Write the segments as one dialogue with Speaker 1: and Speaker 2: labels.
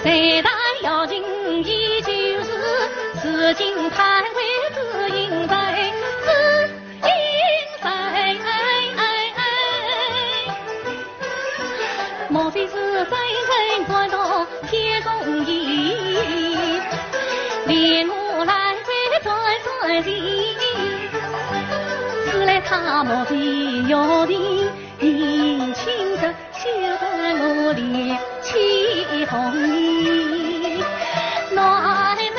Speaker 1: 谁大要紧依旧是自今太尉自应在，自应在，莫非是在人转到天中意，连我来回转里，此来他莫非要定年轻的修得我脸起红衣，暖内心。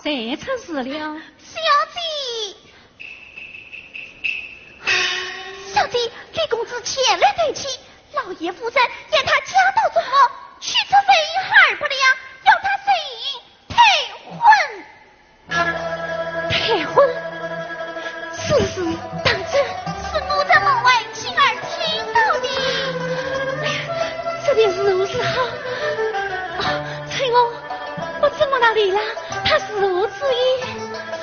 Speaker 1: 谁出事了？
Speaker 2: 小姐，小姐，李公子前来对妻，老爷夫人言他家道中落，娶此妃孩儿不良，要他随退婚。退婚？此事当真？是我在门外亲耳听到的。
Speaker 1: 哎呀，这便是如此好。翠翁，我怎么哪里了？他是无此意。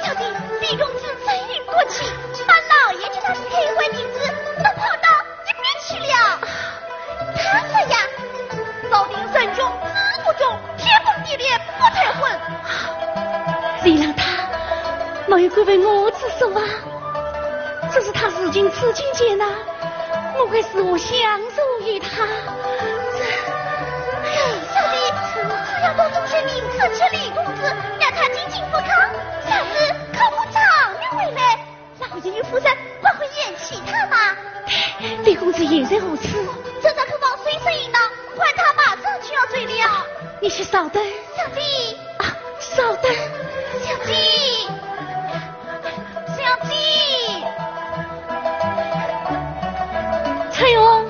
Speaker 2: 小弟，李公子真运过气，把老爷叫他退婚名字都跑到一边去了。他这样，早定人中子不中，天崩地裂不退婚。
Speaker 1: 你让他没有归为我之手啊！这是他如今此境艰难，我会使我相助于他。
Speaker 2: 小弟，只要多忠心您赐去李公子，让他精进富康，下次可无长命回来，老爷与夫人不会厌弃他吗？
Speaker 1: 李公子也在如此，
Speaker 2: 这咱可往随身引导，快他马上就要醉了。
Speaker 1: 你先稍等。
Speaker 2: 小弟
Speaker 1: 啊，稍等。
Speaker 2: 小弟，小弟，
Speaker 1: 翠翁，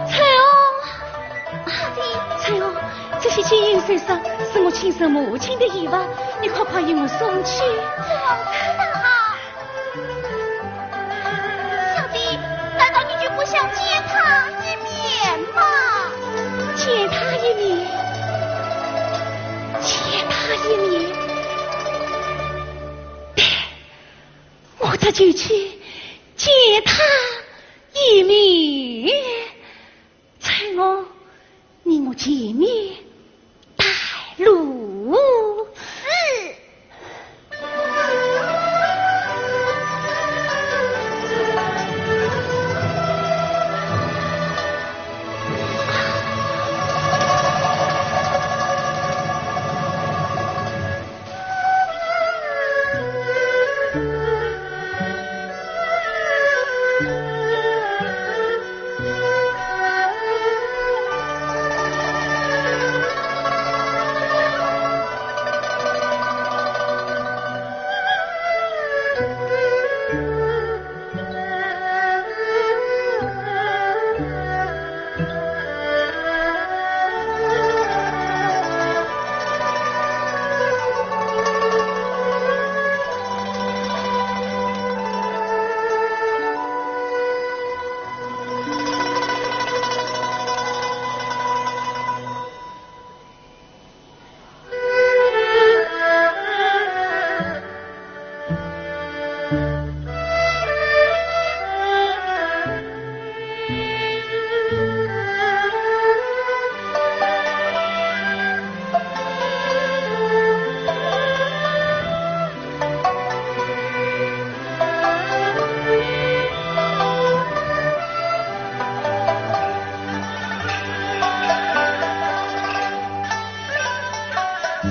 Speaker 1: 翠翁，
Speaker 2: 小弟，
Speaker 1: 翠翁，这些金银首饰是我亲生母亲的遗物，你快快与我送去。
Speaker 2: 翠翁知道。小弟，难道你就不想见他一面吗？
Speaker 1: 见他一面，见他一面，我这就去见他一面。翠翁，你我见面带路。
Speaker 2: 是。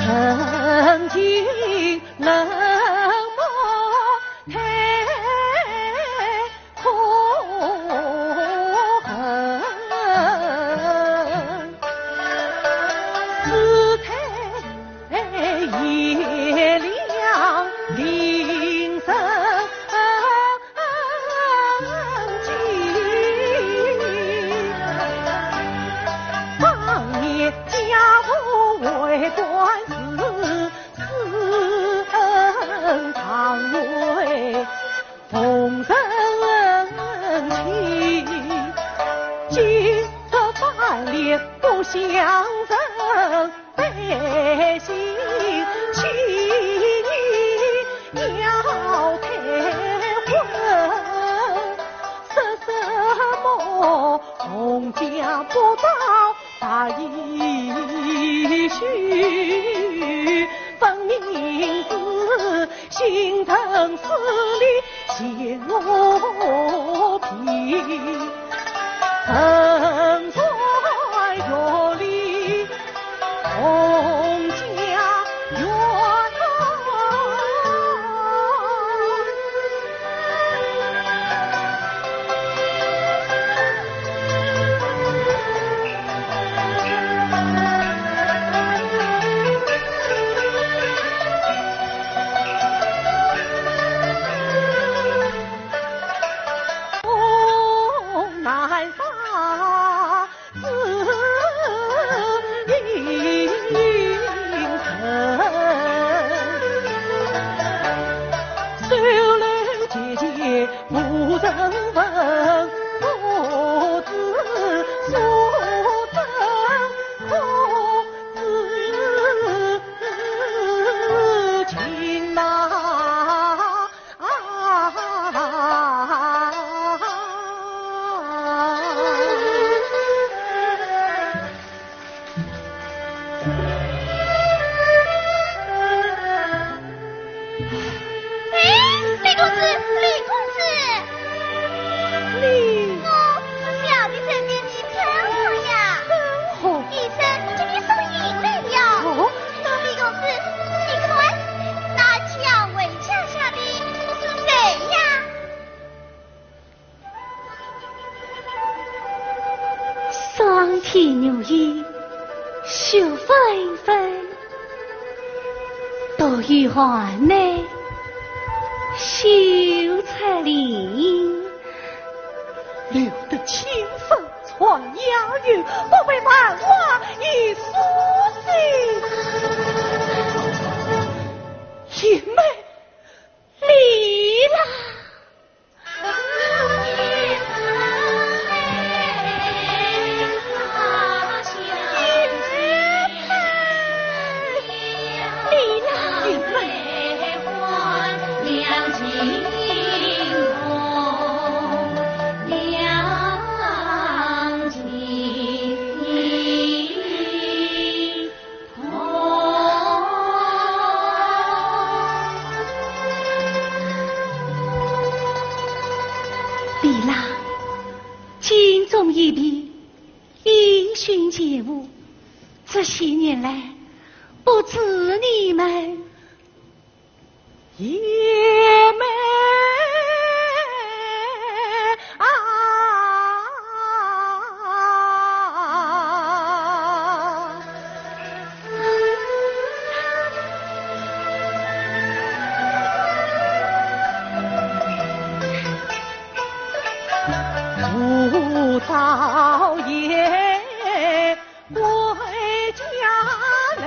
Speaker 1: 曾经冷漠太空恨，世态炎凉
Speaker 3: 为官司，此恩常为同人情。今这翻脸不相认，百姓请你要退婚。什么红家不到大义须，分明是心疼死里泄我皮。曾在月里红家园，南沙自应城，收楼姐姐不人问，我子所赠可知情呐。
Speaker 1: 双天牛衣，雪纷纷，独玉环内，秀才林，
Speaker 3: 留得清风传雅韵，不被繁华已苏醒。银妹
Speaker 1: 离了。李郎，金钟一笔，英勋杰物，这些年来，不知你们
Speaker 3: 也没不早也归家来，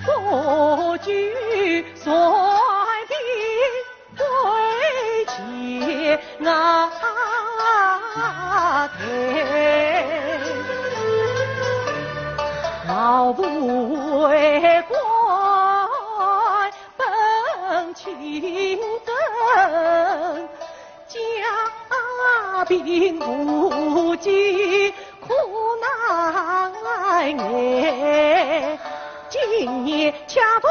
Speaker 3: 不惧衰病归前啊台，老不为官本清正，家贫无计苦难挨，今年恰逢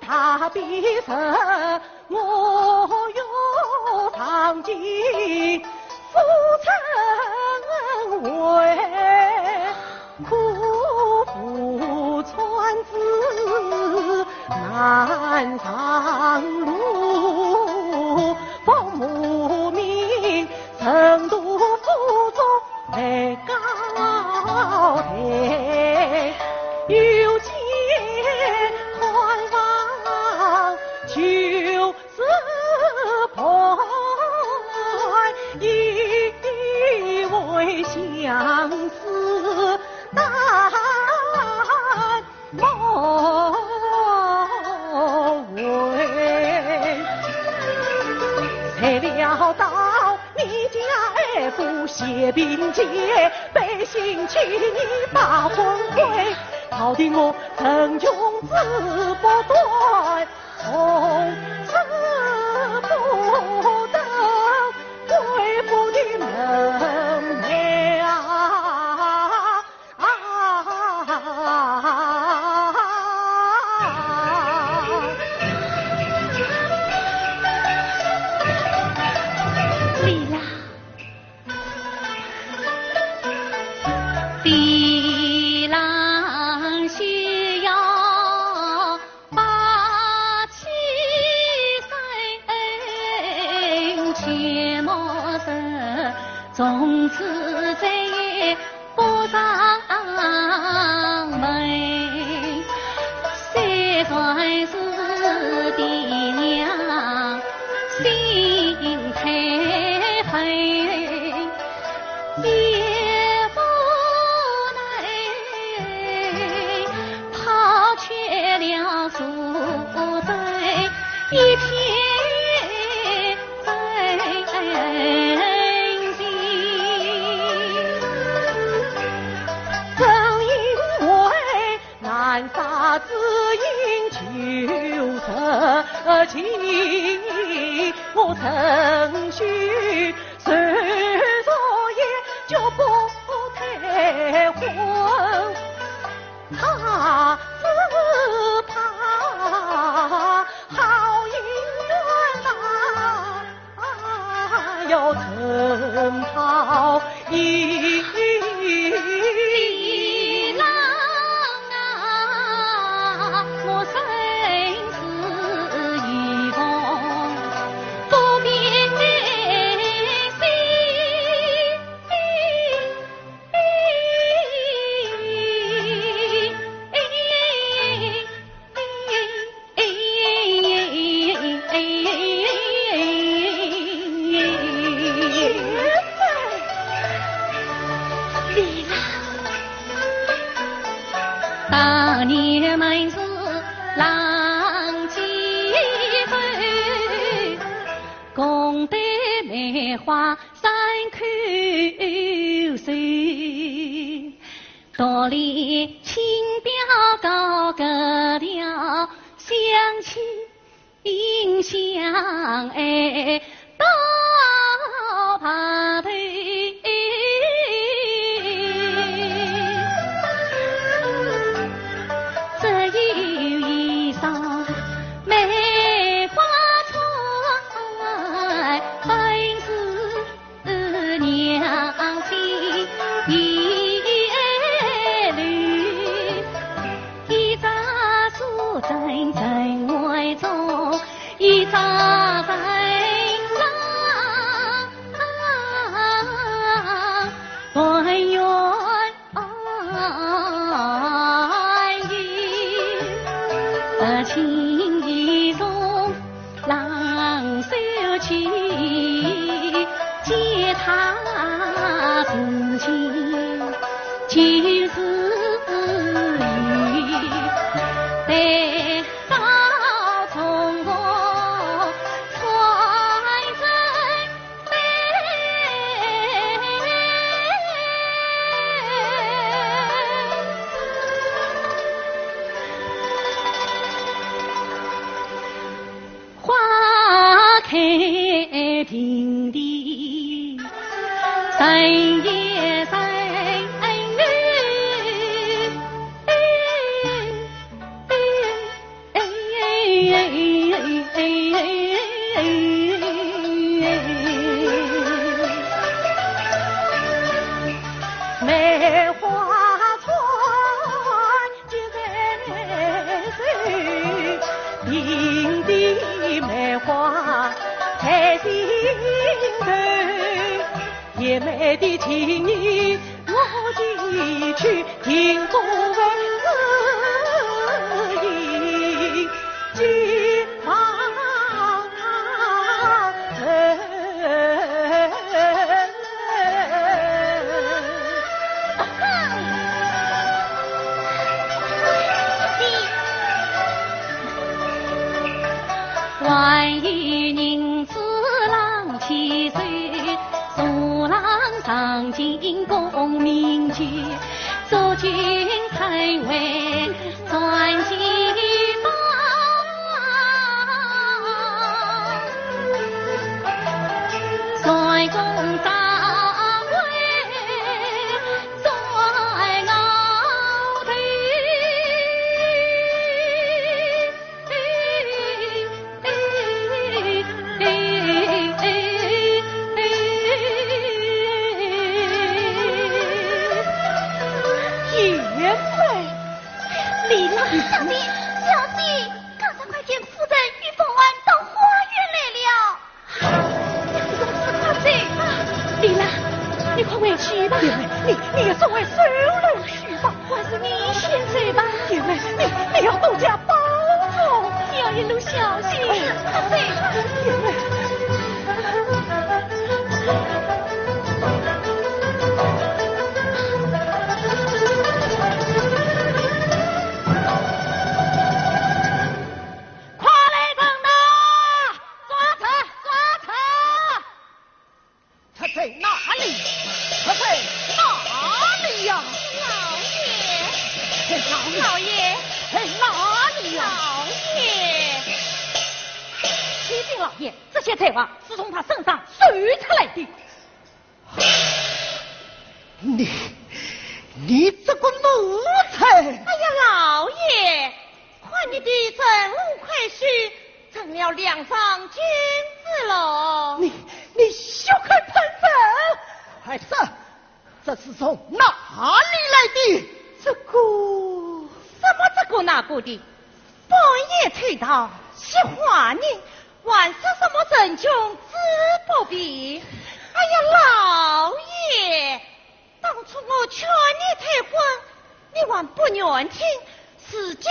Speaker 3: 他比生，我有堂进父曾为苦父传子难上路，父母命成都府中来高台，有钱宽房就是破，以为相思大谢兵节，百姓请你把魂归，朝廷我曾穷子不断，从此不得恢复的门楣
Speaker 1: 地郎需要把气生，切莫生，从此再也不上门。三传是爹娘心太狠。宿在一片真心，
Speaker 3: 正因为南沙只因求实情，我曾许虽说也就不退婚，他只怕好姻缘要成逃逸。
Speaker 1: 地郎啊，我生死与共，不必当年门是浪迹飞，共对梅花三口水，道里轻表高格调，相亲相爱到白头。一扎在浪团圆意，情意中浪手去，借他自情就是雨。开平地，深夜深
Speaker 3: 梅花船接在手，平地梅花在心头，也美的情意我寄去，听不闻自意，寄放
Speaker 1: 万一人子浪起水，树浪上当今功名节，做君才为传奇榜。在公大会，在鳌头。
Speaker 3: 李郎，
Speaker 2: 小弟，小弟，刚才快见夫人与凤安到花园来了。公子，
Speaker 3: 李郎，你快回去吧。姐妹，你也送我收了去吧。
Speaker 1: 还是你先走吧。
Speaker 3: 姐妹，你要多加保重，
Speaker 1: 你要一路小心。
Speaker 3: 姐妹。
Speaker 1: 这些财物是从他身上搜出来的。
Speaker 4: 你这个奴才！哎
Speaker 2: 呀，老爷，看你的真武快婿成了梁上君子喽！
Speaker 4: 你休开喷粪！还是这是从哪里来的？
Speaker 2: 这个那个的，半夜吹到喜欢你。万是什么人穷志不比？哎呀，老爷，当初我劝你退婚，你还不愿听，如今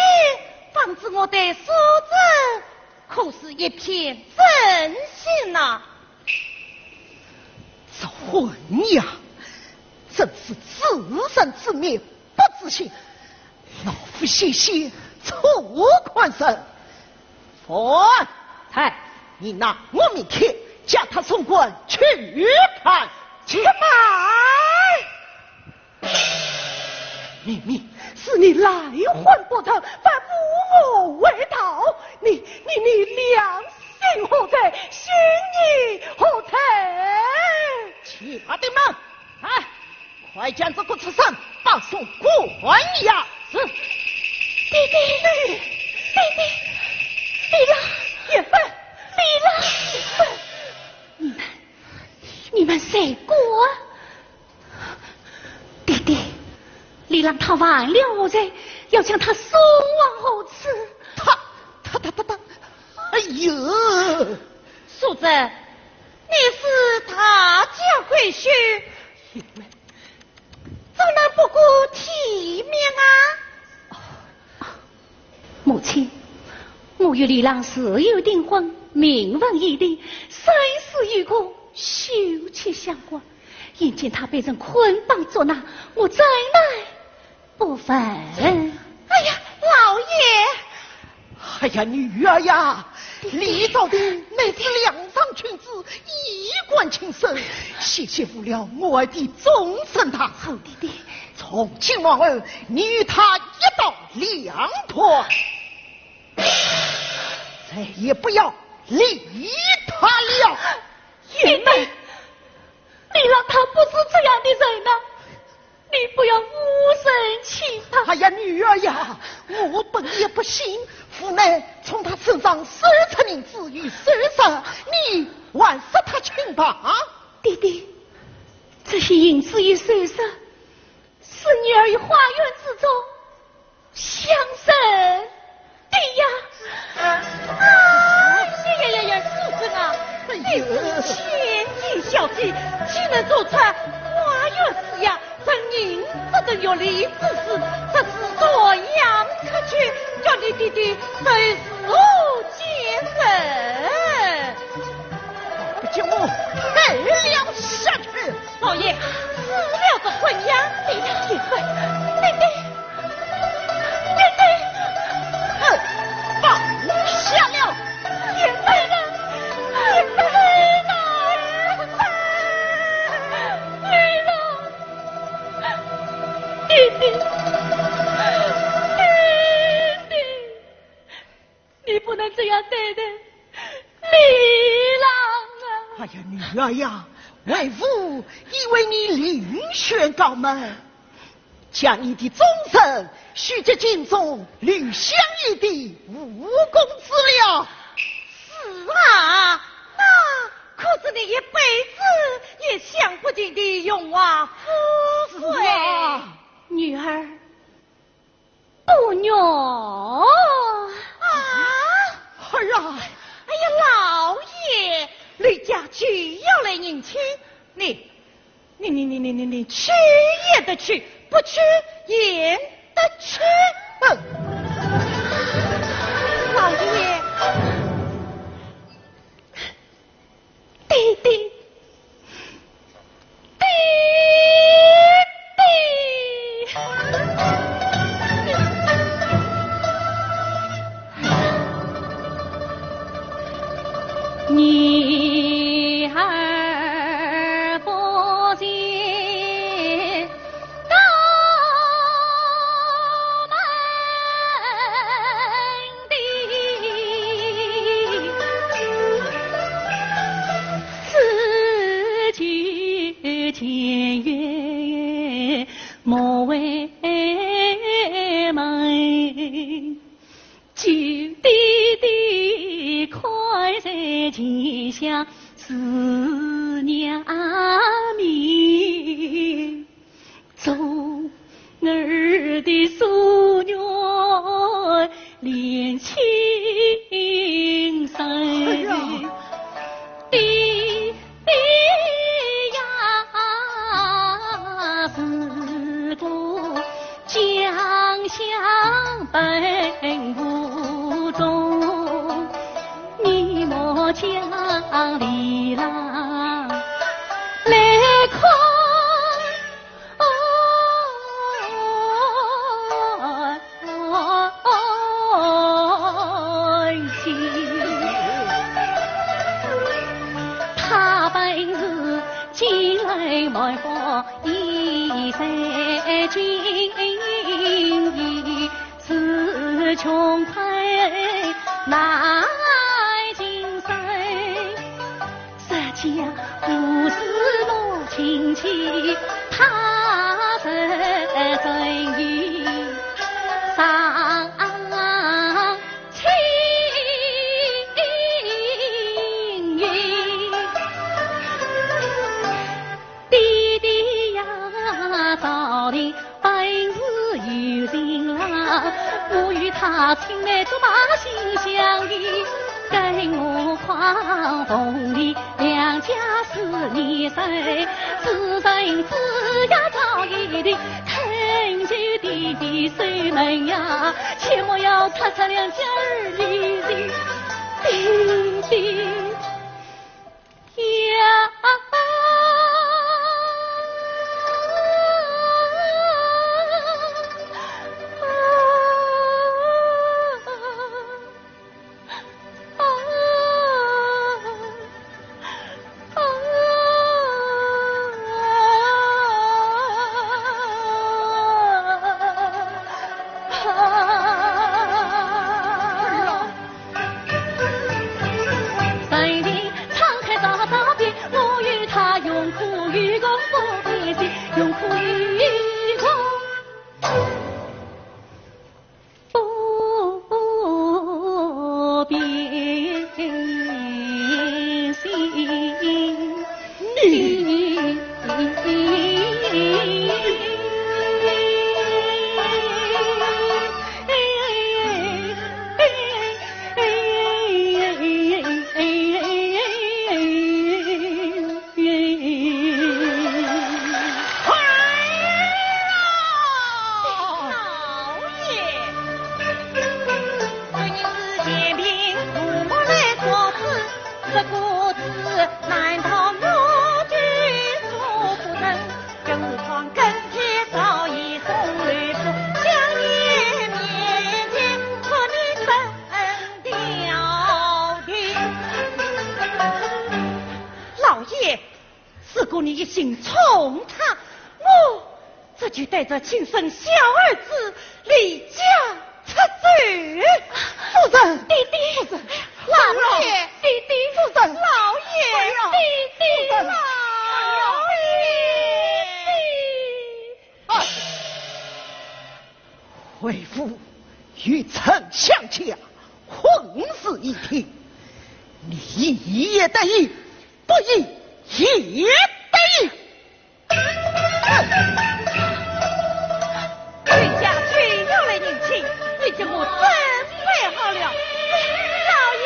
Speaker 2: 防止我的叔子，可是一片真心呐！
Speaker 4: 这混呀，真是自生自灭，不自信。老夫谢谢，错宽生。
Speaker 1: 才，
Speaker 4: 你拿我名帖，将他送官去看去买。明明是你来还不成，反诬我为逃，你良心何在？心意何在？其他的们，快将这个畜生绑送官衙。是，
Speaker 2: 弟弟，李郎，
Speaker 4: 也笨，
Speaker 2: 李郎，你们谁过？弟弟，李郎他忘了我在，要将他送往后此。
Speaker 4: 他，哎呦，
Speaker 2: 叔子，你是他家贵婿，怎能不顾体面啊？
Speaker 1: 母亲，我与李郎是有订婚，名闻已定，生死与共，休戚相关。眼见他被人捆绑捉拿，我怎奈不分？
Speaker 2: 哎呀，老爷！
Speaker 4: 哎呀，女儿呀，李朝的乃是梁上君子，衣冠禽兽，谢不了我儿的终身大事。
Speaker 1: 弟弟，
Speaker 4: 从今往后，你与他一刀两断，再也不要理他了。
Speaker 1: 爷们，你让他不是这样的人呢、你不要无神气他。
Speaker 4: 哎呀，女儿呀，我本也不信，父乃从他身上搜出银子与首饰，你还是他清吧？
Speaker 1: 弟弟，这些银子与首饰，是女儿于花园之中相生的呀。
Speaker 2: 呀，叔子啊，你是千金小姐，岂能做出花园之呀？真银子的有利之事，这是做样可去，叫你弟弟随时接受。
Speaker 4: 不叫我害了下去。
Speaker 2: 老爷，死了这婚呀，你的结婚，弟弟，
Speaker 4: 放下了，
Speaker 2: 也没了。
Speaker 1: 女人。子要对的李郎啊！
Speaker 4: 哎呀，女儿呀，为父已为你另选高门，将你的终身许给京中吕相爷的武功资料。
Speaker 3: 是啊，那可是你一辈子也享不尽的荣华富贵。
Speaker 1: 女儿不鸟
Speaker 3: 啊！
Speaker 4: 儿啊，
Speaker 3: 哎呀，老爷，吕家去要来迎亲，你去也得去，不去也得去。老爷，
Speaker 1: 弟弟。女儿不见高门第，此去前缘莫为门，救弟弟快在前乡思娘面，众儿的夙愿连情深，弟弟呀，自古家乡本无中，你莫将李郎来看心，他本是金来埋伏一山金衣，是穷困难今生，实家不是我亲戚，他是真意上青云，弟弟呀，早年本是有情郎，我与他青梅竹马心相依，跟我狂风里两家是年深，自认自家早已的恳求弟弟守门呀，切莫要擦擦两家儿离人，弟弟呀。就带着亲生小儿子离家出走。
Speaker 4: 夫人，
Speaker 1: 弟弟，
Speaker 4: 为父与丞相家混死一体，你义也得意，不义也得意。
Speaker 3: 全家全要来迎亲，你这么真备好了。老爷，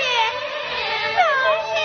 Speaker 3: 老爷。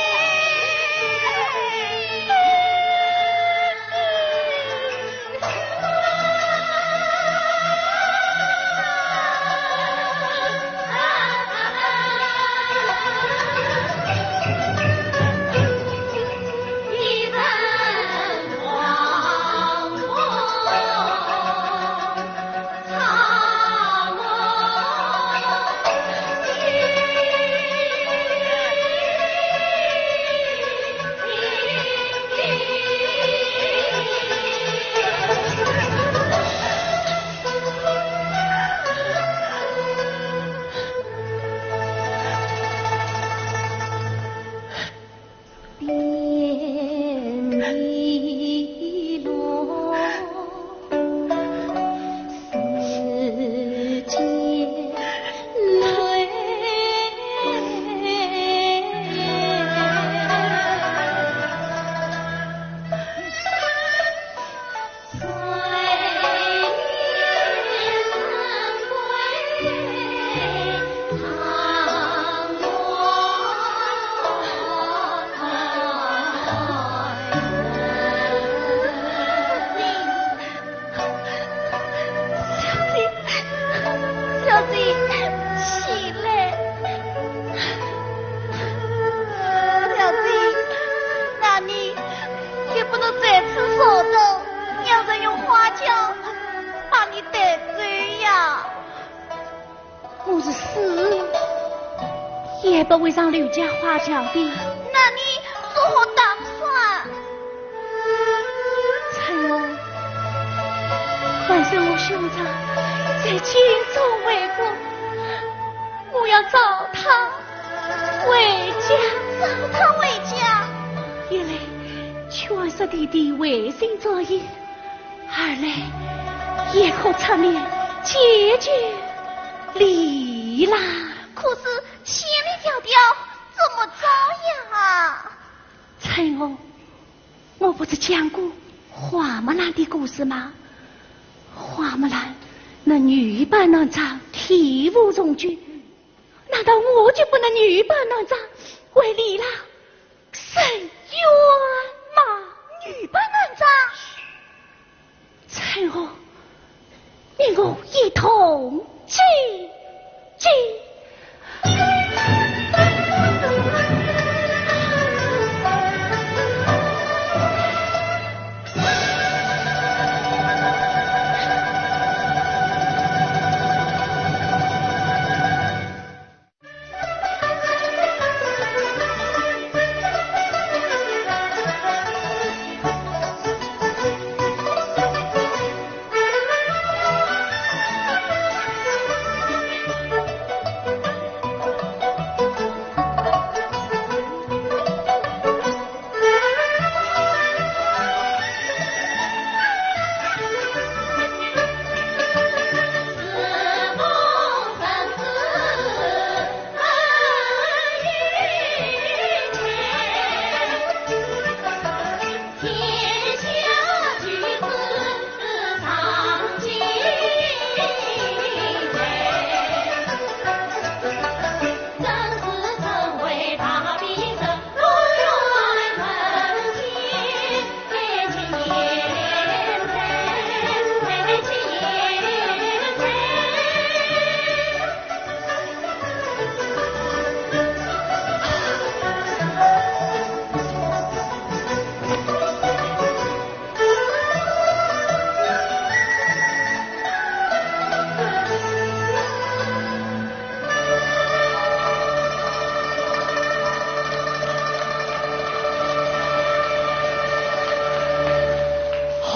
Speaker 3: 也不会让刘家花轿的。
Speaker 2: 那你如何打算？
Speaker 1: 陈儿，反正我兄长在京中为国，我要找他回家，
Speaker 2: 找他回家。
Speaker 1: 一来劝说弟弟违心作义，二来也可出面解决离啦。
Speaker 2: 可是千里迢迢怎么着呀？
Speaker 1: 陈儿，我不是讲过花木兰的故事吗？花木兰那女扮男装，体无从惧，难道我就不能女扮男装为李郎伸冤吗？
Speaker 2: 女扮男装，
Speaker 1: 陈儿，你我一同进。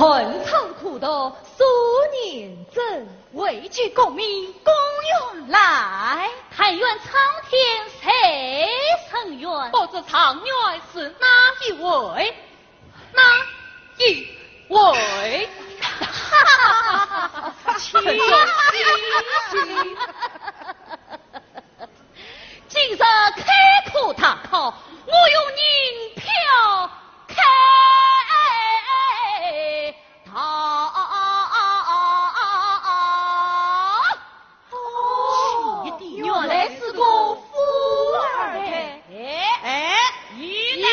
Speaker 3: 恨痛苦斗，数年真，为举功名，公园来。
Speaker 1: 但愿苍天谁曾愿？
Speaker 3: 不知常愿是哪一位？哪一位？
Speaker 1: 今日开口大考，我用银票开逃。原来是个富二代。
Speaker 3: 姨娘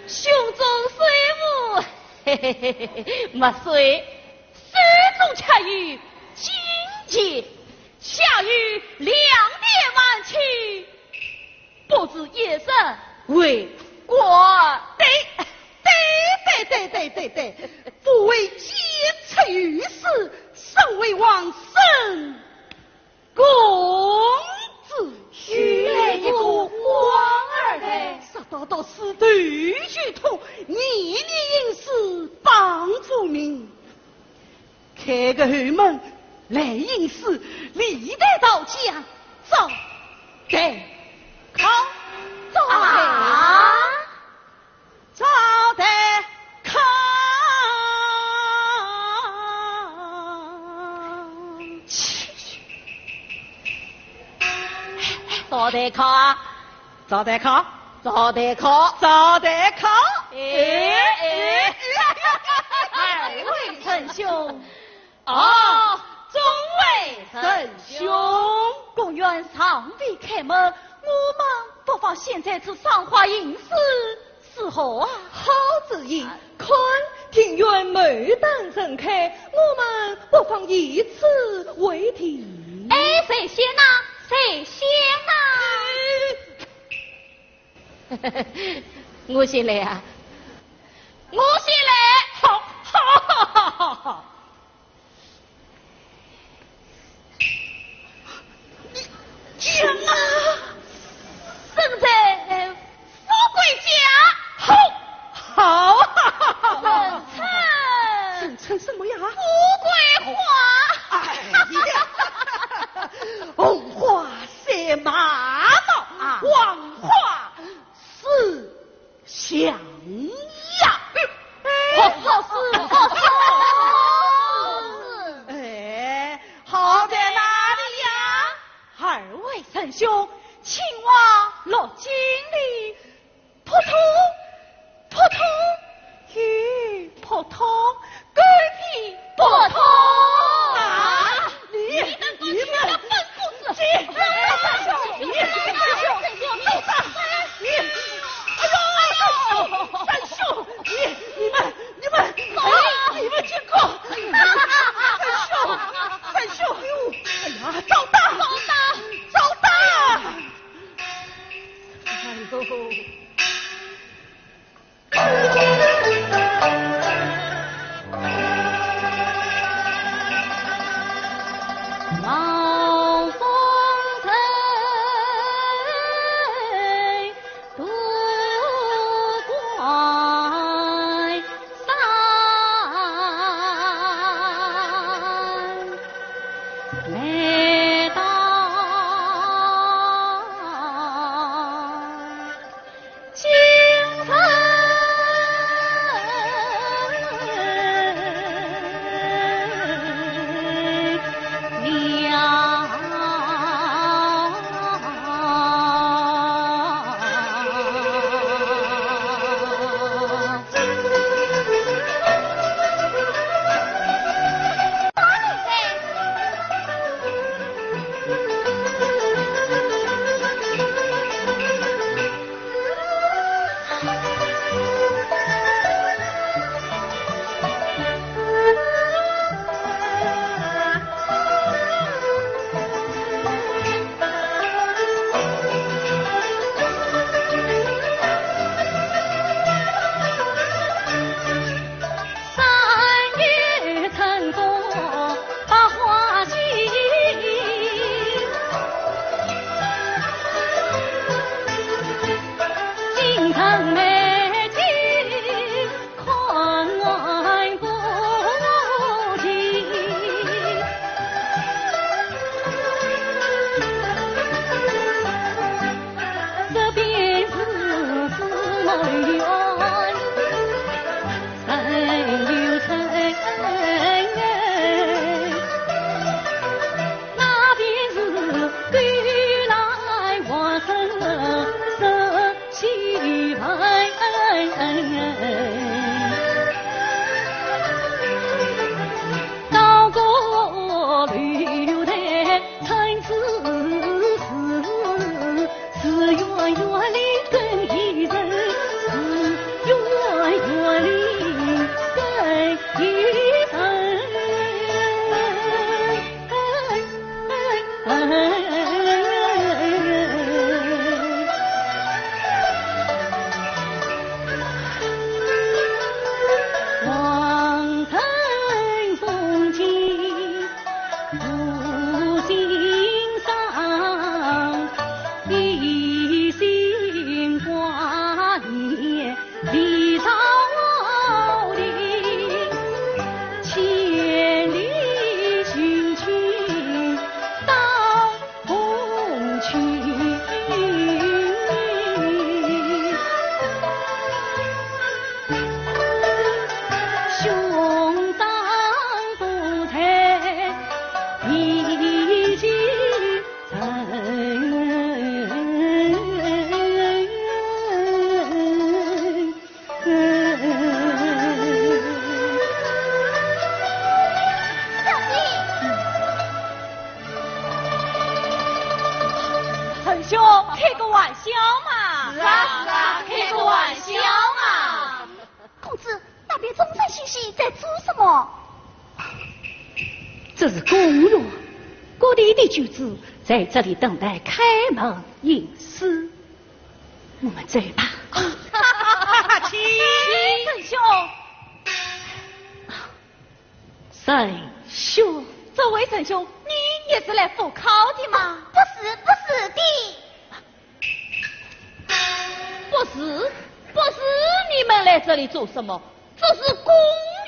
Speaker 1: 胸中虽无没水，手中恰有金钱，下有2.万钱，不知夜深为国。
Speaker 4: 对，不为劫财于世，身为王孙公子，
Speaker 1: 原来一个官二代，
Speaker 4: 杀到死对血统，年年因事帮助民，开个后门来应事，历代到家早得考，早得考。
Speaker 1: 早得考，
Speaker 4: 早得考，
Speaker 1: 早得考，
Speaker 4: 早得考。
Speaker 1: 二位臣兄，众位
Speaker 4: 臣兄，
Speaker 1: 公园尚未开门，我们不妨现在此赏花吟诗，是何啊？
Speaker 4: 好主意！看庭院牡丹盛开，我们不妨以此为题。
Speaker 1: 谁先呐？谁先呐？我先来啊！我先来！好！
Speaker 4: 讲啊！
Speaker 1: 生在富贵家，
Speaker 4: 好！
Speaker 1: 人
Speaker 4: 称什么呀？
Speaker 1: 富贵花！
Speaker 4: 哎呀，红花赛马毛，黄花是香呀！
Speaker 1: 好事！
Speaker 4: 好在哪里呀？二位臣兄，青蛙落井里，扑通扑通，雨扑通，狗屁扑通啊！你们
Speaker 1: 本故事，
Speaker 4: 你走上！三兄，你们经过！三兄，哎呀，找大！哎呦！
Speaker 1: 冒风尘，独怪山，来到京城。这是公园，各地的举子在这里等待开门迎娶。我们走吧。
Speaker 3: 请
Speaker 2: 沈兄，
Speaker 1: 沈兄，
Speaker 2: 这位沈兄，你也是来赴考的吗？不是的。
Speaker 5: 不是，你们来这里做什么？这是公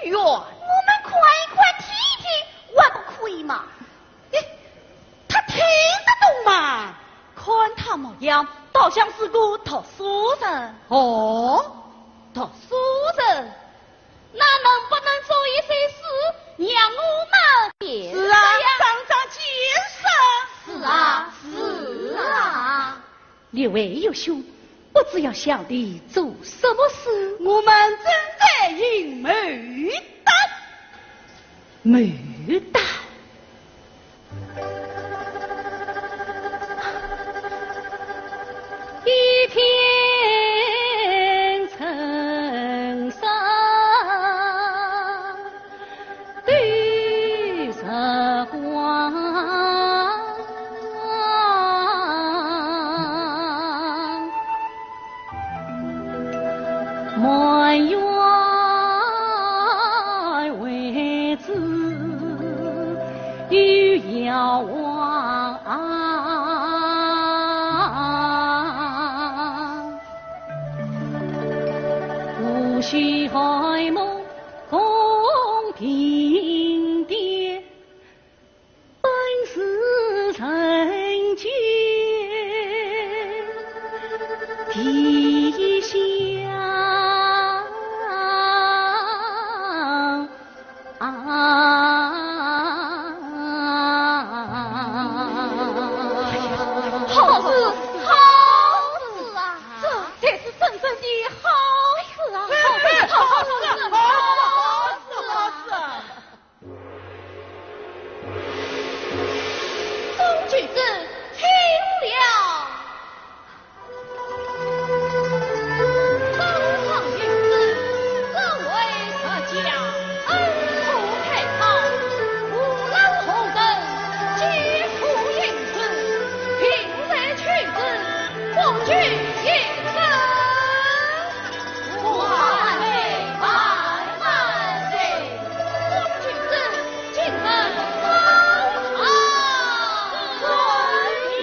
Speaker 5: 园。
Speaker 2: 我们宽一宽听一听，还不可以吗？
Speaker 3: 他听得懂吗？看他模样，倒像是个读书人。
Speaker 5: 哦，读书人，那能不能做一些事，让我们见识
Speaker 3: 是啊，
Speaker 5: 呀？
Speaker 3: 长长见识。
Speaker 5: 是啊。
Speaker 1: 列位有兄，不知要晓得做什么事？
Speaker 3: 我们正在迎牡丹。
Speaker 1: 牡丹。一片尘沙对着光，满园为子欲遥望。无需爱慕公平的本是人间地香
Speaker 2: 好事啊！这才是真正的好事啊！好事！众举子听了，东方女子，各位可家恩福配套，无论何人皆出应子，平日去子，共聚一生。万岁万岁！众举子，请问高堂遵命。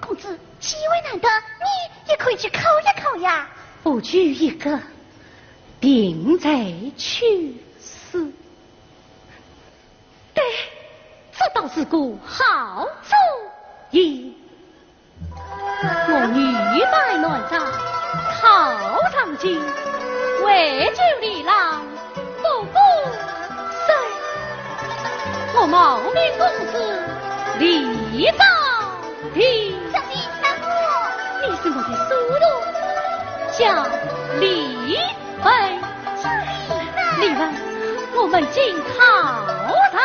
Speaker 2: 公子，机会难得，你也可以去考呀考呀。
Speaker 1: 不拘一个，定在去世。对，这倒是个好主意。我女扮男装，靠上京，为救李郎，不顾谁？我冒名公子李兆平。
Speaker 2: 小弟难过。
Speaker 1: 你是我的叔叔，叫李文。李文，我们进考场。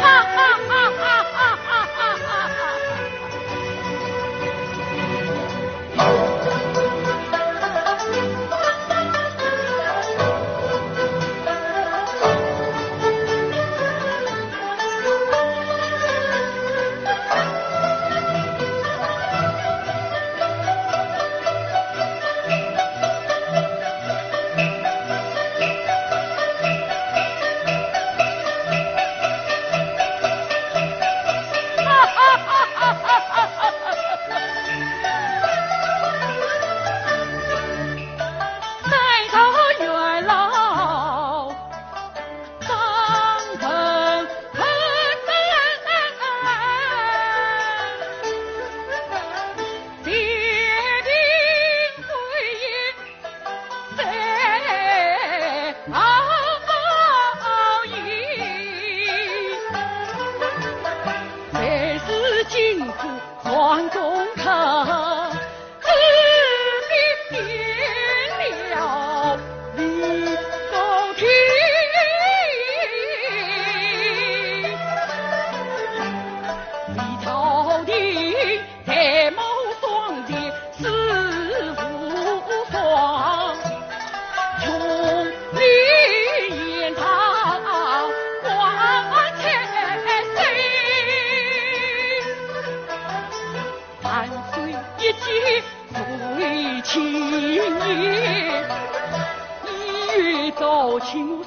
Speaker 2: 哈哈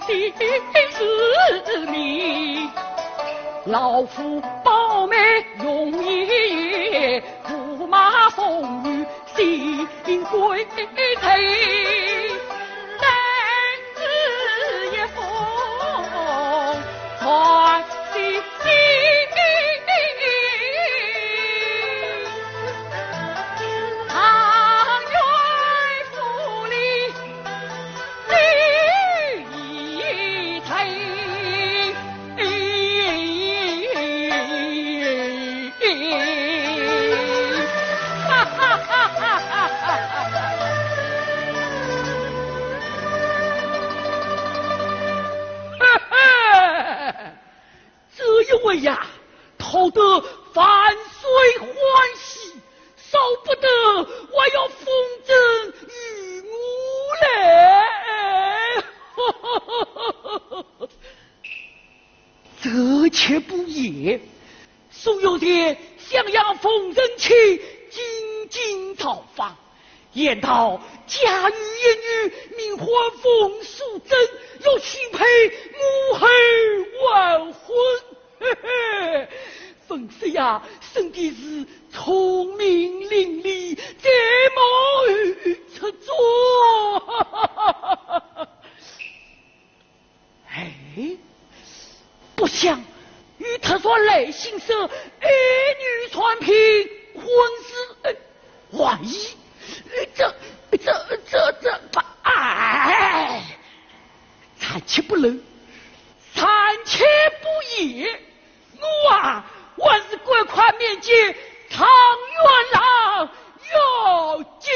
Speaker 3: 的是你。老夫保媒用一夜，驸马风雨心归贼。但日夜风传心心，唐元府里一thấy。这一位呀，讨得万岁欢喜，少不得我要封赠于我嘞。这且不也，苏有田想让冯人妻进京造访，言道家与言女名唤冯淑珍，又许配母后完婚。冯氏呀，生的是聪明伶俐，这么出作。哎，不想与他说内心是儿女传聘婚事，万一这哎，暂且不论，暂且不言，我啊还是赶快面见唐元郎要紧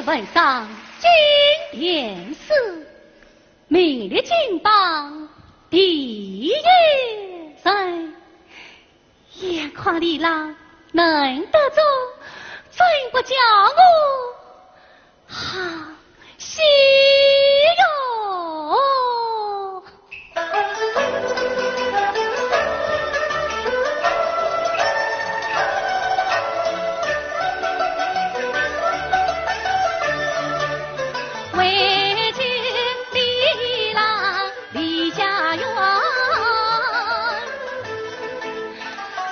Speaker 1: 晚上金殿寺，明日金榜第一人，眼眶里郎能得着，怎不叫我好喜哟？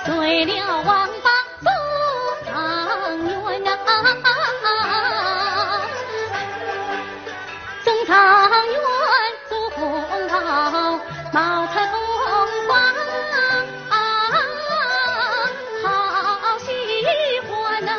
Speaker 1: 对了王八做状元啊，中状元做红袍，帽彩红光好喜欢呐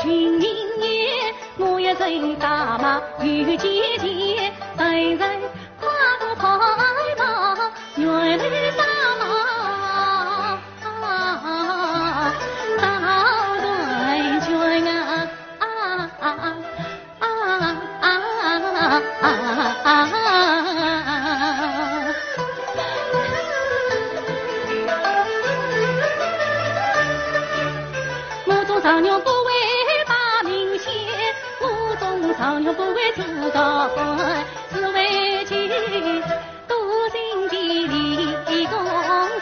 Speaker 1: 群民也，我也曾打马遇姐姐，谁人跨过牌马，原来打马到对军我做长娘不为少女不为做高官，只为娶多情的李公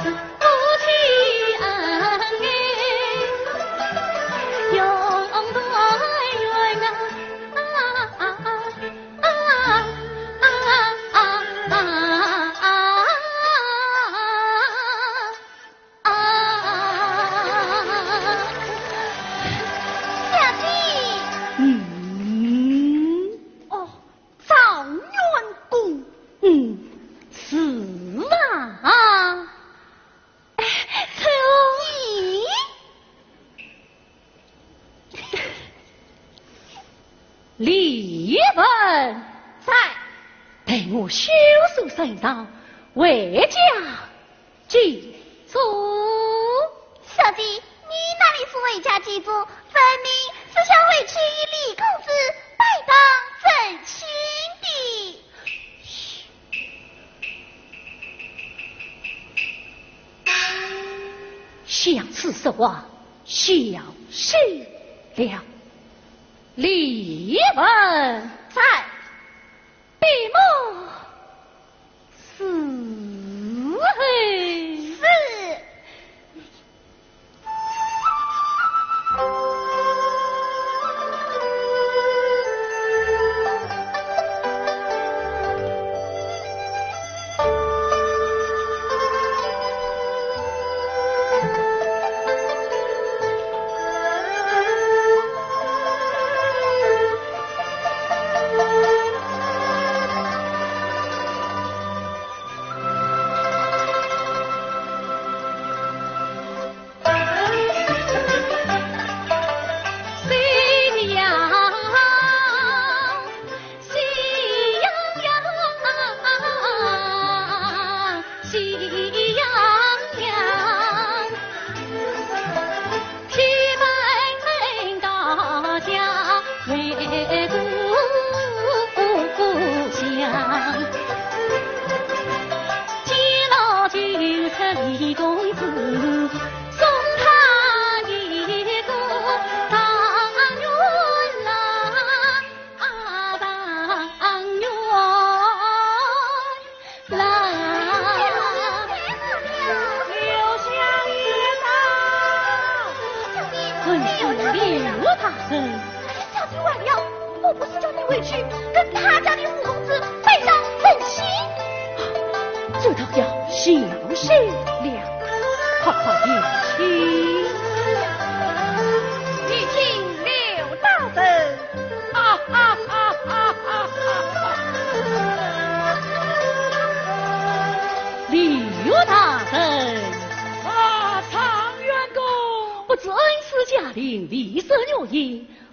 Speaker 1: 子，夫妻恩爱永团圆
Speaker 2: 小弟。
Speaker 1: 是啊，李文在，待我修书身上，回家记住。
Speaker 2: 小姐，你那里是为家祭祖，分明是想为去李公子拜当正亲的。
Speaker 1: 想此实话，小事了。李文
Speaker 2: 在，
Speaker 1: 闭目死黑。
Speaker 2: 是。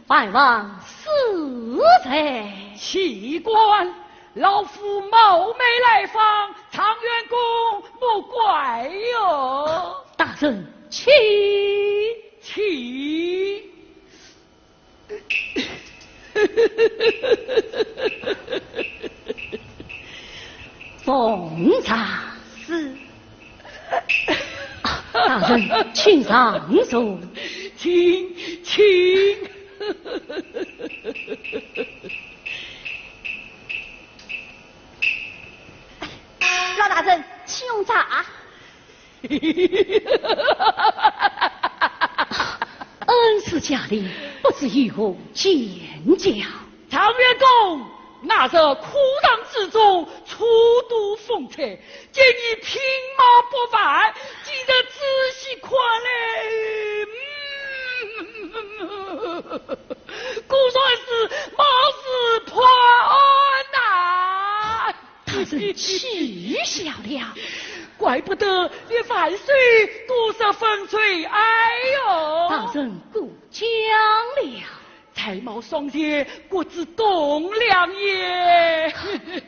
Speaker 1: 拜望死者
Speaker 3: 奇观，老夫冒昧来访，常员公莫怪哟。
Speaker 1: 大人，请。奉茶
Speaker 2: 是。
Speaker 1: 大人，请上座。
Speaker 3: 请。
Speaker 2: 老大人，请用茶。
Speaker 1: 恩师家里不知有见教。
Speaker 3: 常员公，那这苦当之中，初度风采，见你品貌不凡，记得仔细看嘞。故算是貌似破案呐！
Speaker 1: 大人气笑了，
Speaker 3: 怪不得连万岁都是风吹，哎呦！
Speaker 1: 大人过奖了，
Speaker 3: 才貌双洁，国之栋梁也。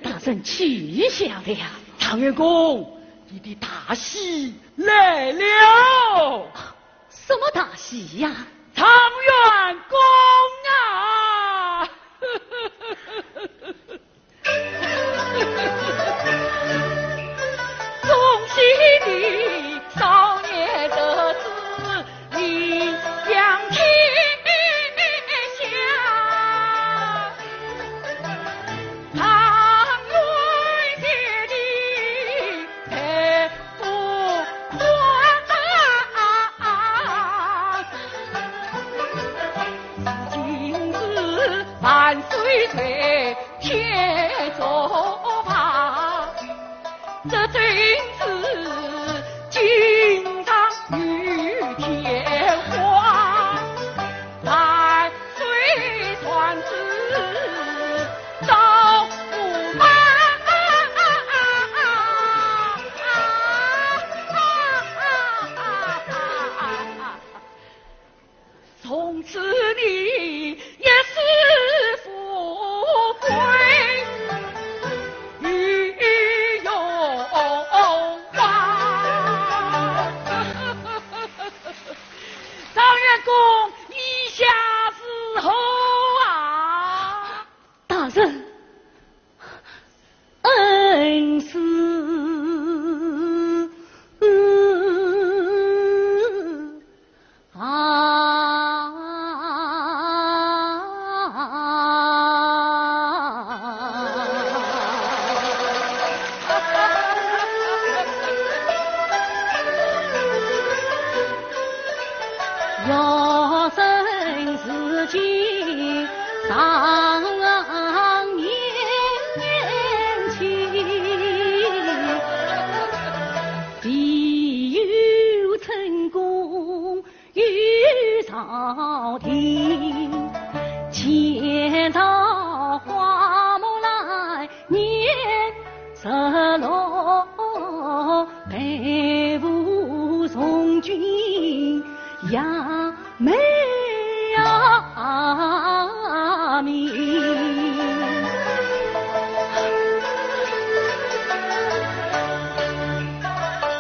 Speaker 1: 大人气笑了，
Speaker 3: 常员公，你的大喜来了！
Speaker 1: 什么大喜呀？
Speaker 3: 常员公啊！恭喜你少年得志，你两天下，常员姐弟佩服君子万岁岁天作罢，这君子经常与天花，万岁传旨招不满。从此你也是富贵与荣华。
Speaker 1: 要生自己上年轻，必有成功与朝廷，前朝花木兰年16，北部从军扬美名。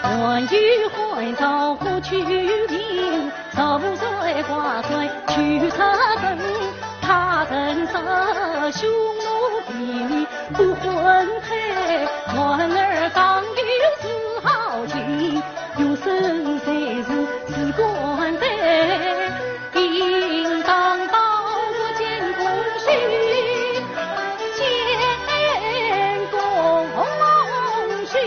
Speaker 1: 关于换朝和取名，15岁挂帅去策征，他曾是匈奴比你不婚配，男儿当有自豪情，有生才是士官辈，应当到我建功勋，建功勋。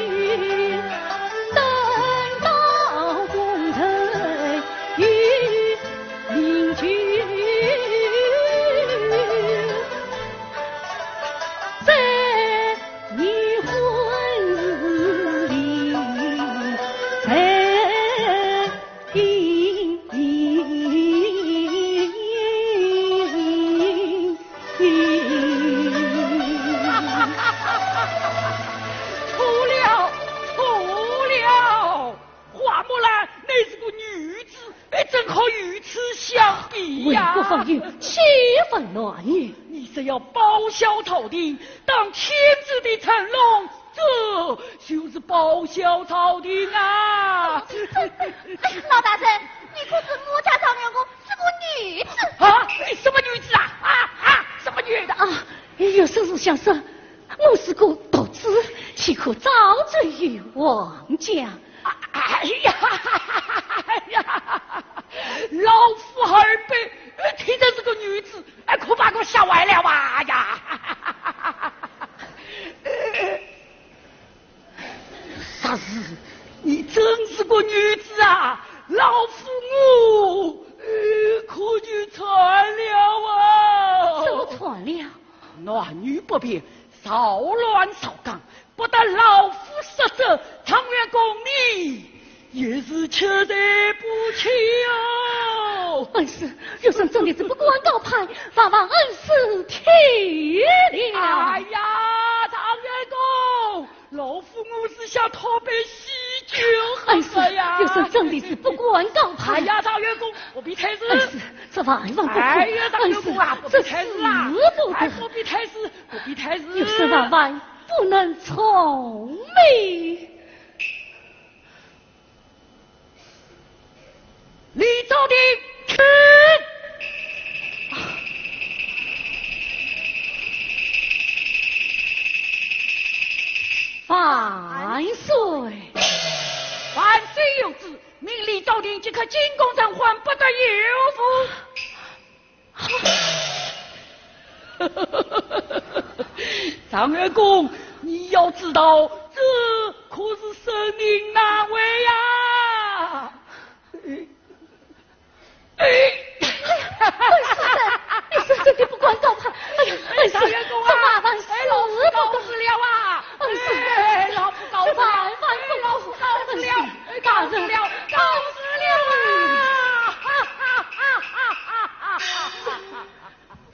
Speaker 1: 不妨与气愤乱语，
Speaker 3: 你是要报效朝廷，当天子的成龙，这就是报效朝廷啊！
Speaker 2: 老大人，你可是我家张员公是个女子
Speaker 3: 啊？什么女子啊？什么女的
Speaker 1: 啊？有生事相说，我是个独子，岂可遭罪于王家？
Speaker 3: 哎呀，老夫二辈听着是个女子，可把我吓坏了啊呀！啥事？你真是个女子啊！老夫我可就传了啊！
Speaker 1: 怎么传了？
Speaker 3: 男女不平，少乱少刚，不得老夫失责，常员公你也是吃得不起哦。
Speaker 1: 恩师，若是真的是不管高攀，烦恩师体谅。
Speaker 3: 哎呀，常员公，老夫我是想讨杯喜酒喝呀。
Speaker 1: 若是真的是不管高攀，
Speaker 3: 哎呀，常员公不必太师。
Speaker 1: 恩师，这万万不可。
Speaker 3: 哎呀，常员公啊，不必太师啦，不必太师，不必太师。
Speaker 1: 有事万万不能从命。
Speaker 3: 李昭的去。
Speaker 1: 万岁！
Speaker 3: 万岁有旨，命李昭廷即刻进宫偿还，不得有负。常员公，你要知道，这可是生命难违呀！
Speaker 1: 你是真的不管高攀，哎呀，
Speaker 3: 常员公啊，
Speaker 1: 这麻烦死
Speaker 3: 老夫告辞了啊！老夫告辞了，老夫告辞了，告辞了，告辞了啊！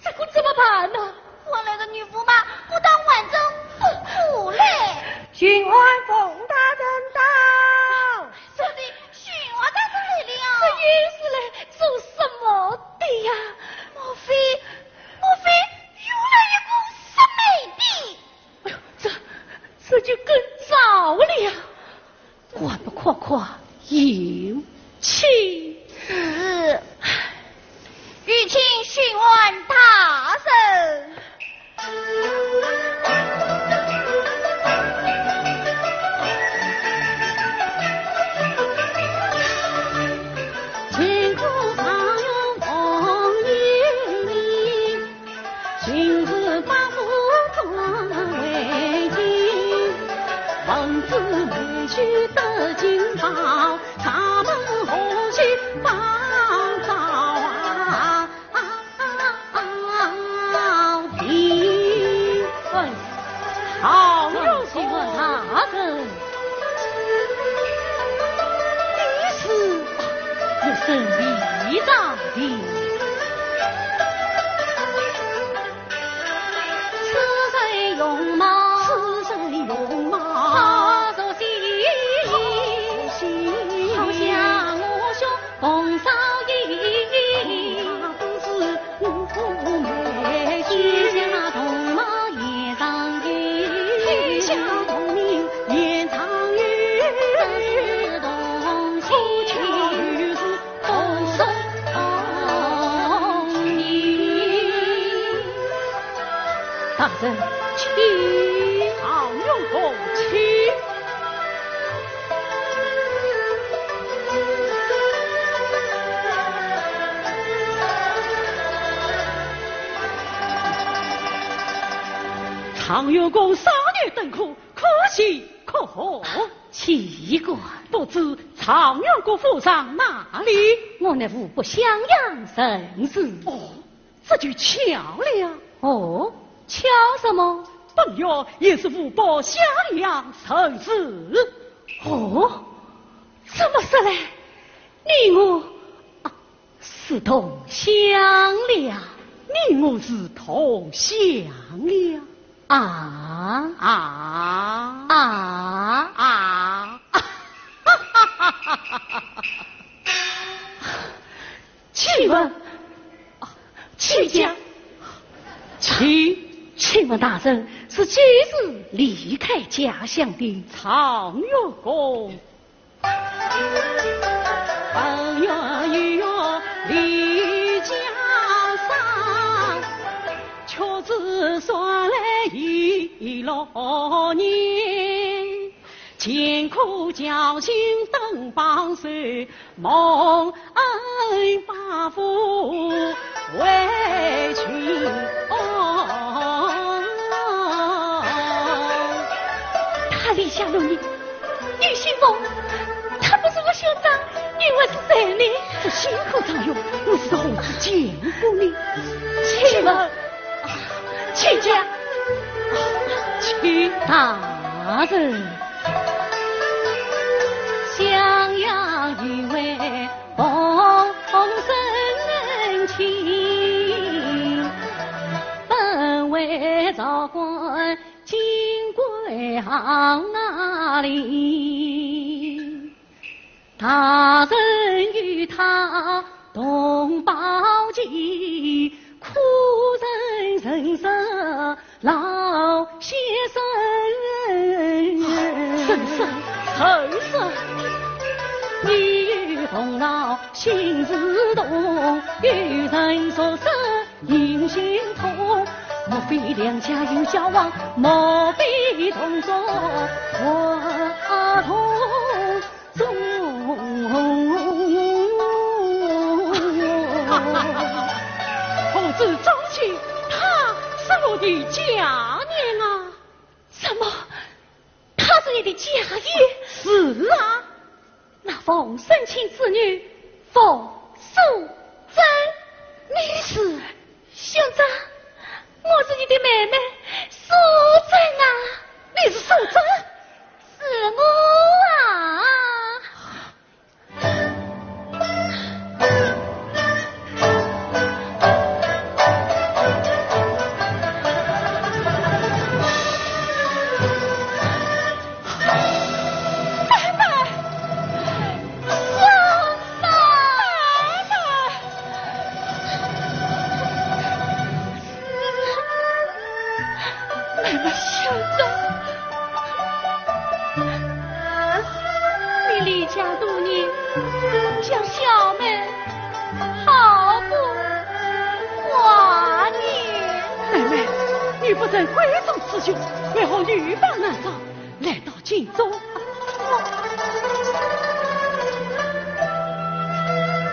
Speaker 1: 这可怎么办呢？
Speaker 2: 我那个女驸马不当完整不苦嘞。
Speaker 4: 巡按冯大人到。
Speaker 2: 这里巡按大人来了。
Speaker 1: 这又是来做什么的呀？
Speaker 2: 莫非又来一个失美的？
Speaker 1: 哎呦，这就更糟了。还不夸夸有气？
Speaker 2: 是。欲请巡按大人。
Speaker 1: 前途常有王爷你，今日把我转为京，王子美婿得金宝，他们何须帮忙？地。此人容貌，好熟悉，好像我兄龚少义，
Speaker 4: 都是我父妹
Speaker 1: 天下同胞也上云，
Speaker 4: 天下同名燕长云，
Speaker 1: 真是同心，
Speaker 4: 于是
Speaker 1: 同生同义。
Speaker 4: 大人，
Speaker 1: 去
Speaker 4: 常有共妻。常有功少年等苦，可喜可贺。
Speaker 1: 奇怪，
Speaker 4: 不知常有功府上哪里？
Speaker 1: 我乃无不襄阳甚事。
Speaker 4: 哦，这就巧了。
Speaker 1: 哦，巧什么？
Speaker 4: 本月也是五伯襄阳甚事。
Speaker 1: 哦，怎么说来？你我是同乡了。
Speaker 4: 你我是同乡了。
Speaker 1: 啊
Speaker 4: 啊
Speaker 1: 啊！
Speaker 4: 啊！
Speaker 1: 请问，
Speaker 4: 戚家，
Speaker 1: 请问大人是几时离开家乡的？
Speaker 4: 常有功。本月一月离家乡，却只算来16年。艰苦侥幸登榜首，蒙恩把父为君
Speaker 1: 他立下了你，你信奉，他不是我兄长，你我是谁呢？
Speaker 4: 这辛苦常用，我是何时见过你？
Speaker 1: 请问，
Speaker 4: 戚家，戚
Speaker 1: 大人，襄阳一位风生情，本为赵官金贵行哪里？大人与他同胞计，苦人生老先生，
Speaker 4: 陈生，
Speaker 1: 你与同老心自动，与人所生应心同。莫非两家有交往，莫非同桌我同宗。
Speaker 4: 同志周齐，他是我的家年啊！
Speaker 1: 什么？他是你的家业？
Speaker 4: 是啊，
Speaker 1: 那封申请子女冯素贞，你是兄长？我是你的妹妹素贞啊！
Speaker 4: 你是素贞？
Speaker 1: 是我啊！
Speaker 4: 人贵重雌雄，为何女扮男装来到京中？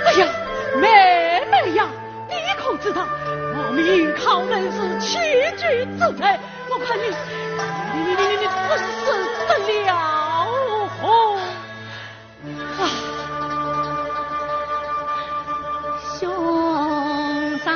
Speaker 4: 哎呀，妹妹呀，你可知道我名考门是屈居之臣？我看你真是得了红啊！
Speaker 1: 兄长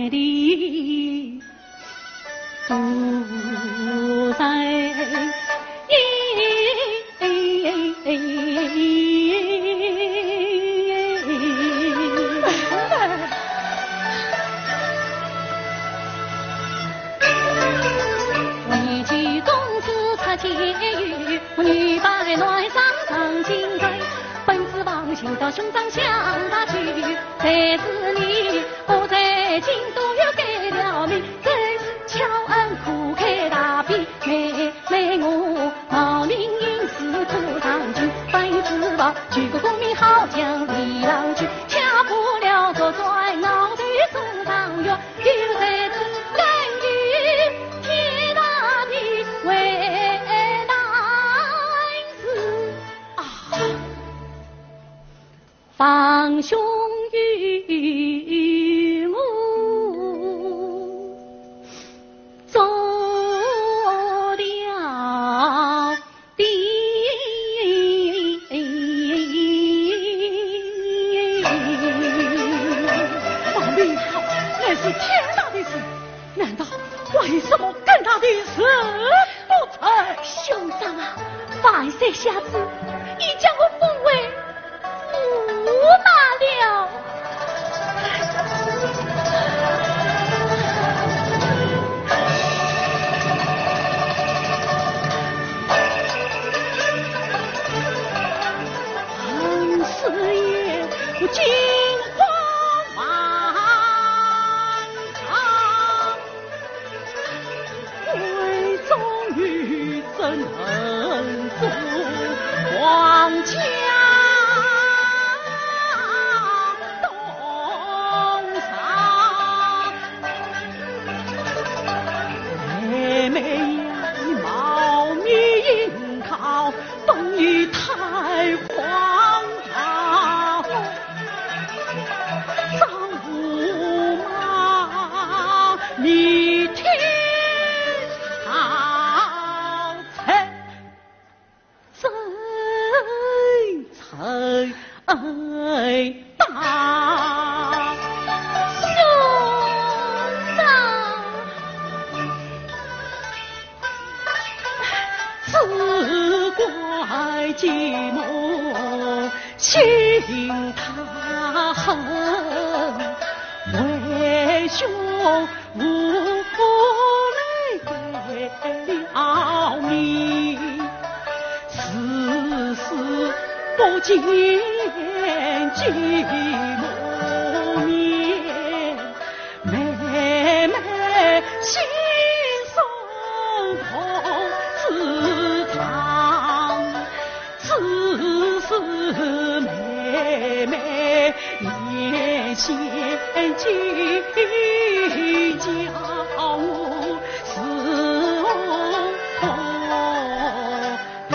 Speaker 1: 的主宰。为妻公子插监狱，女扮乱上上金钗，本是王兄到兄长向他去，才知你我在京都又改了名，真是巧恩苦开大笔，妹妹我冒名引事土上去，本知道举国公民好将离郎去，恰不了左转脑袋中上药，又在此根据天大的为难事啊！方兄与我做了敌，王明浩，那是天大的事，难道为什么跟他的事不成？
Speaker 2: 兄长啊，万岁下旨，已将我封为驸马了。
Speaker 1: 韩四爷，我惊慌万丈，为终于怎能做皇家东上？妹妹呀，你冒名引考，东于太荒唐，张驸马你听好才真才大。
Speaker 2: 兄长，
Speaker 1: 只怪寂寞心他恨，为兄无泪给了命，丝丝不见寂寞面，妹妹心松空自藏，此时妹妹也嫌弃叫我死痛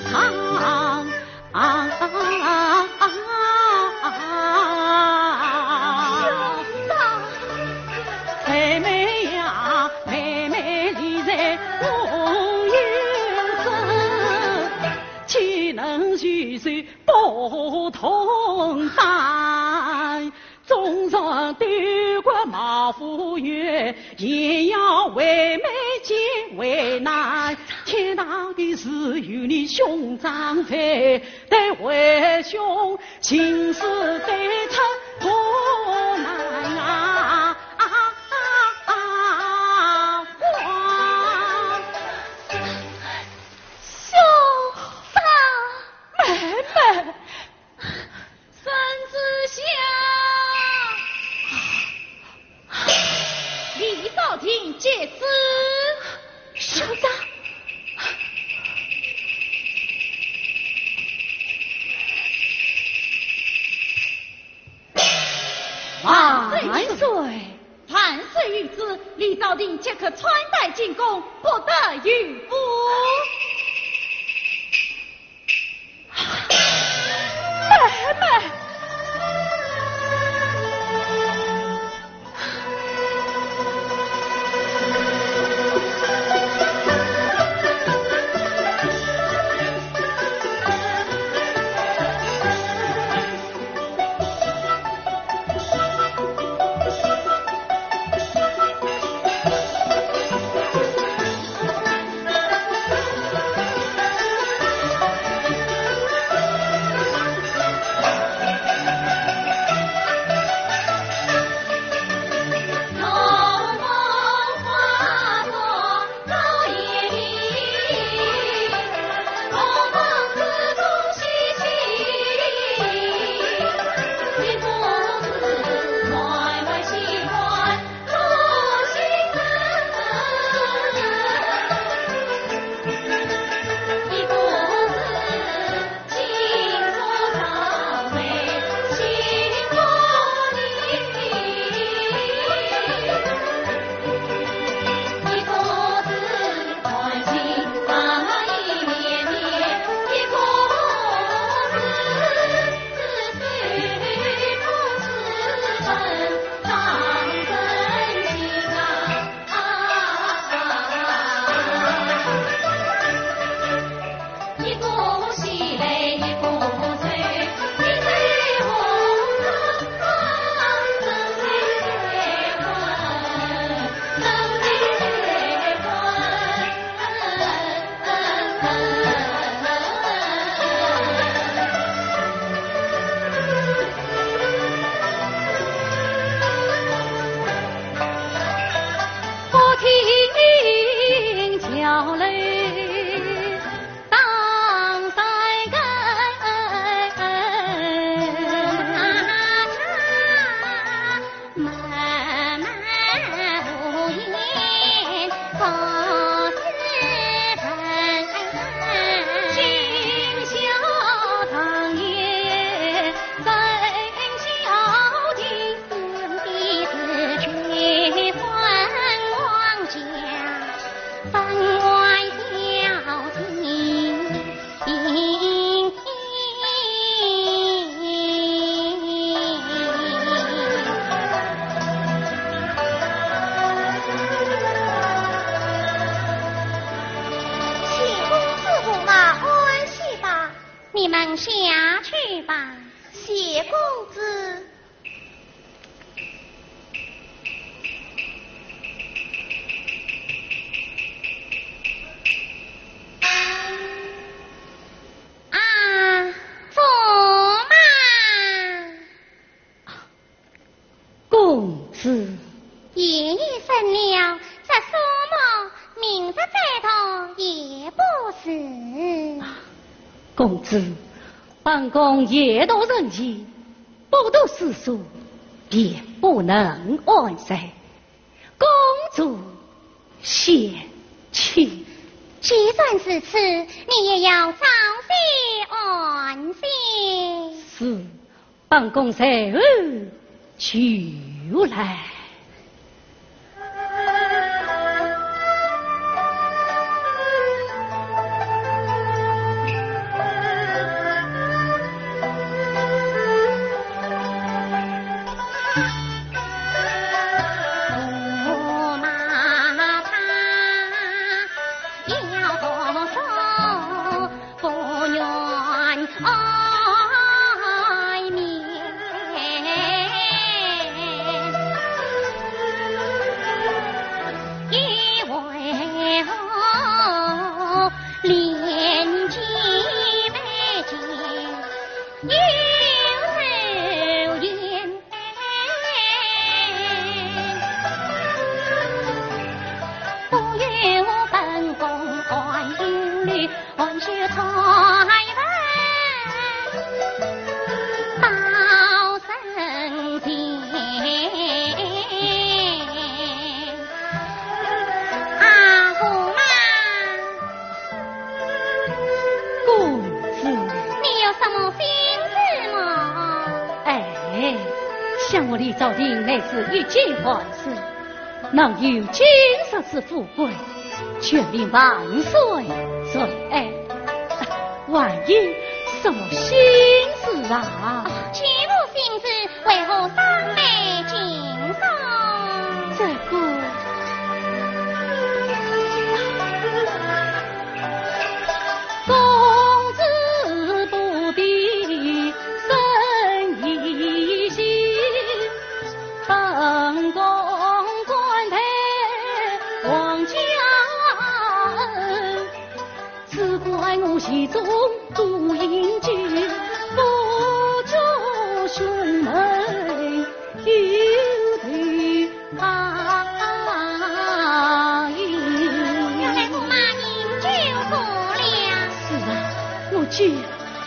Speaker 1: 上妹妹呀，妹妹你在我有生，岂能虚岁不同担？纵然对国马夫远，也要为妹解为难。天大的事与你兄长非，得为兄亲自对称多难啊！
Speaker 2: 兄长，
Speaker 1: 妹妹，
Speaker 5: 孙子下，李少廷借此。
Speaker 2: 兄长，
Speaker 1: 万岁！
Speaker 5: 万岁谕旨，李少廷即可穿戴进宫，不得逾步。
Speaker 1: 妹妹。
Speaker 2: 们下去吧。谢公子。
Speaker 1: 公子，
Speaker 2: 夜已深了，这苏某明日再到也不是。
Speaker 1: 公子，本宫夜读人情，不读诗书，也不能安睡。公主先去。
Speaker 2: 既然是此，你也要早些安歇。
Speaker 1: 是，本宫随后就来。早定乃是一件坏事，能有今日之富贵，全令万岁垂爱。万一什么心事啊？
Speaker 2: 全无心事，为何上来敬上？
Speaker 1: 这个公子不必生疑心。本宫官配王家恩，只怪我心中多阴惧，不助兄妹有对爱。
Speaker 2: 原来驸马饮酒过量。
Speaker 1: 是啊，我酒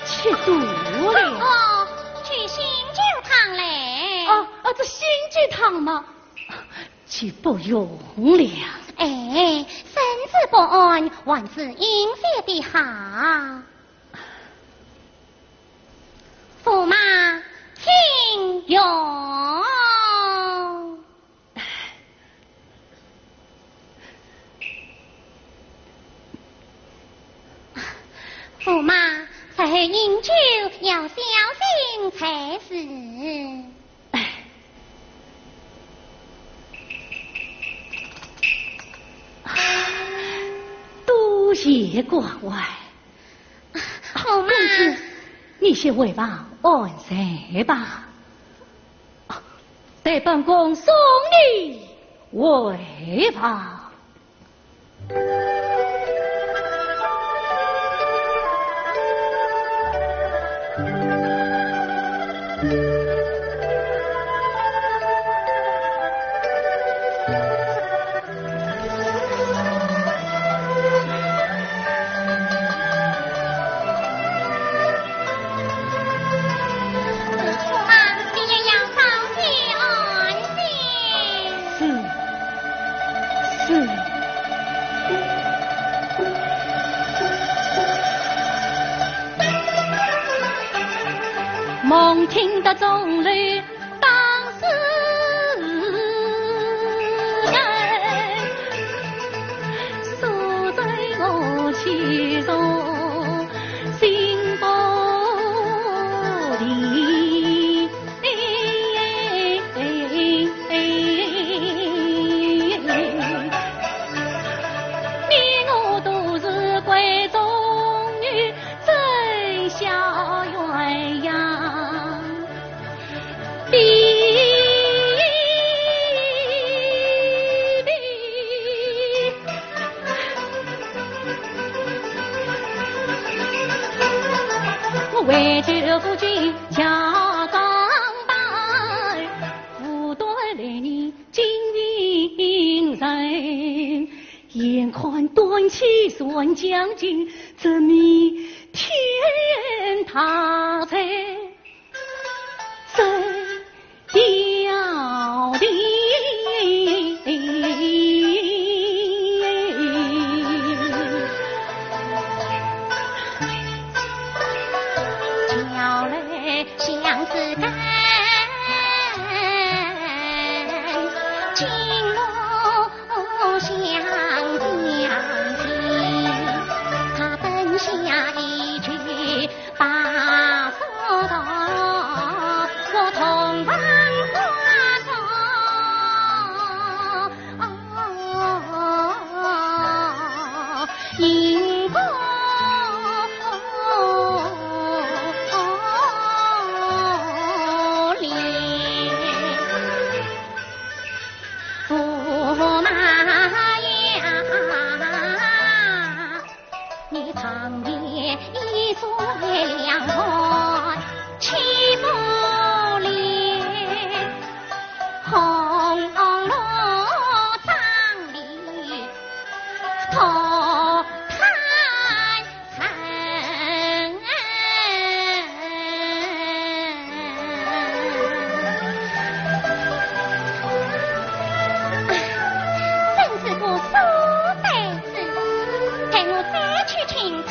Speaker 1: 吃多了。
Speaker 2: 哦，去醒酒堂嘞。
Speaker 1: 这新酒堂吗？岂不用了？
Speaker 2: 哎，身子不安，万事应谢的好。驸马，请用。驸马，在饮酒要小心才是。
Speaker 1: 多谢关怀。
Speaker 2: 驸马，
Speaker 1: 公子，你先回房安睡吧。待本宫送你回房。梦听得众里当事人，宿醉我其中心不离。你我都是闺中女，真想看端起算将军，这迷天他才真掉的。
Speaker 2: 叫来相思干，金罗相将亲，他本下一句把手道，我同伴荧光脸，驸马呀，你堂爷一岁两团七不连，红罗帐里头看看，真是个苏呆子，陪我再去请他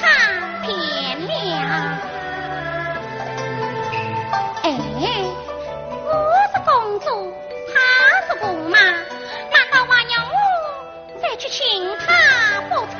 Speaker 2: 便了。哎，我是公主，他是驸马，难道还要我再去请他不成？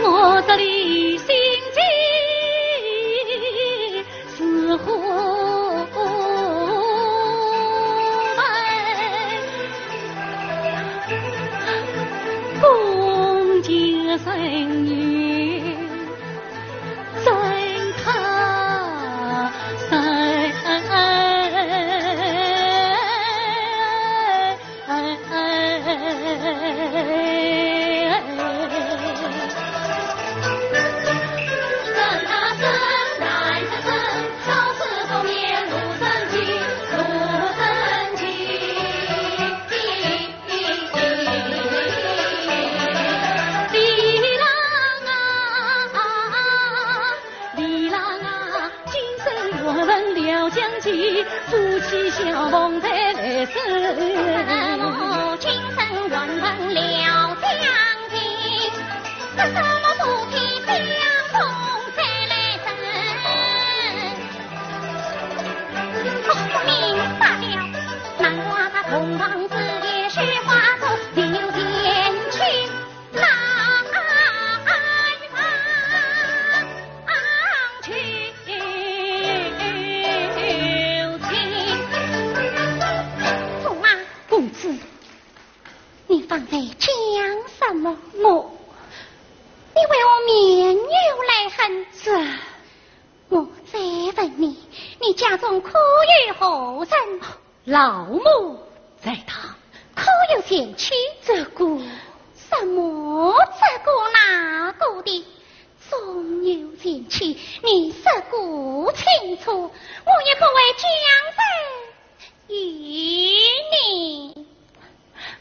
Speaker 1: 我这里心急似乎共结生缘，真他夫妻相逢在来生，
Speaker 2: 我今生愿闻了将军，这什么夫妻相逢在来生？我明白了，难怪他同王子也许化作流天去来去。驸马你家中可有后人？
Speaker 1: 老母在堂。
Speaker 2: 可有前妻？
Speaker 1: 这个
Speaker 2: 什么这个那个的？总有前妻，你十顾清楚，我也不为江山与你。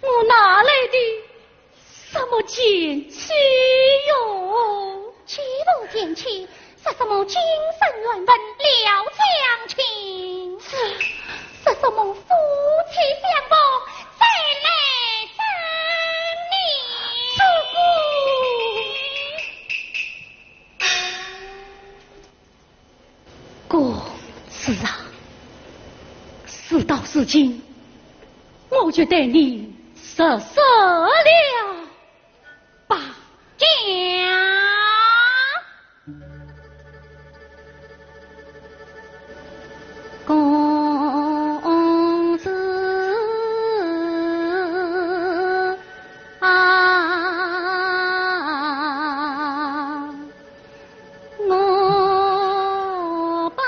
Speaker 1: 我哪来的什么前妻哟？
Speaker 2: 岂不前妻是什么精神缘分了将情？是什么夫妻相逢再来生你？
Speaker 1: 公子啊，事到如今，我就对你实说了吧。公子啊，我本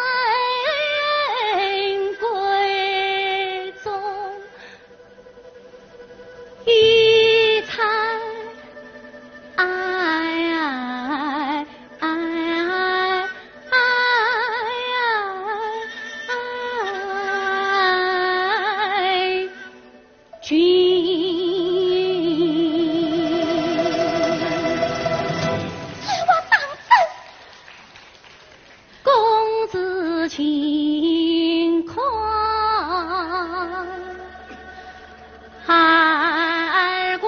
Speaker 1: 闺中一才公子轻快儿乖，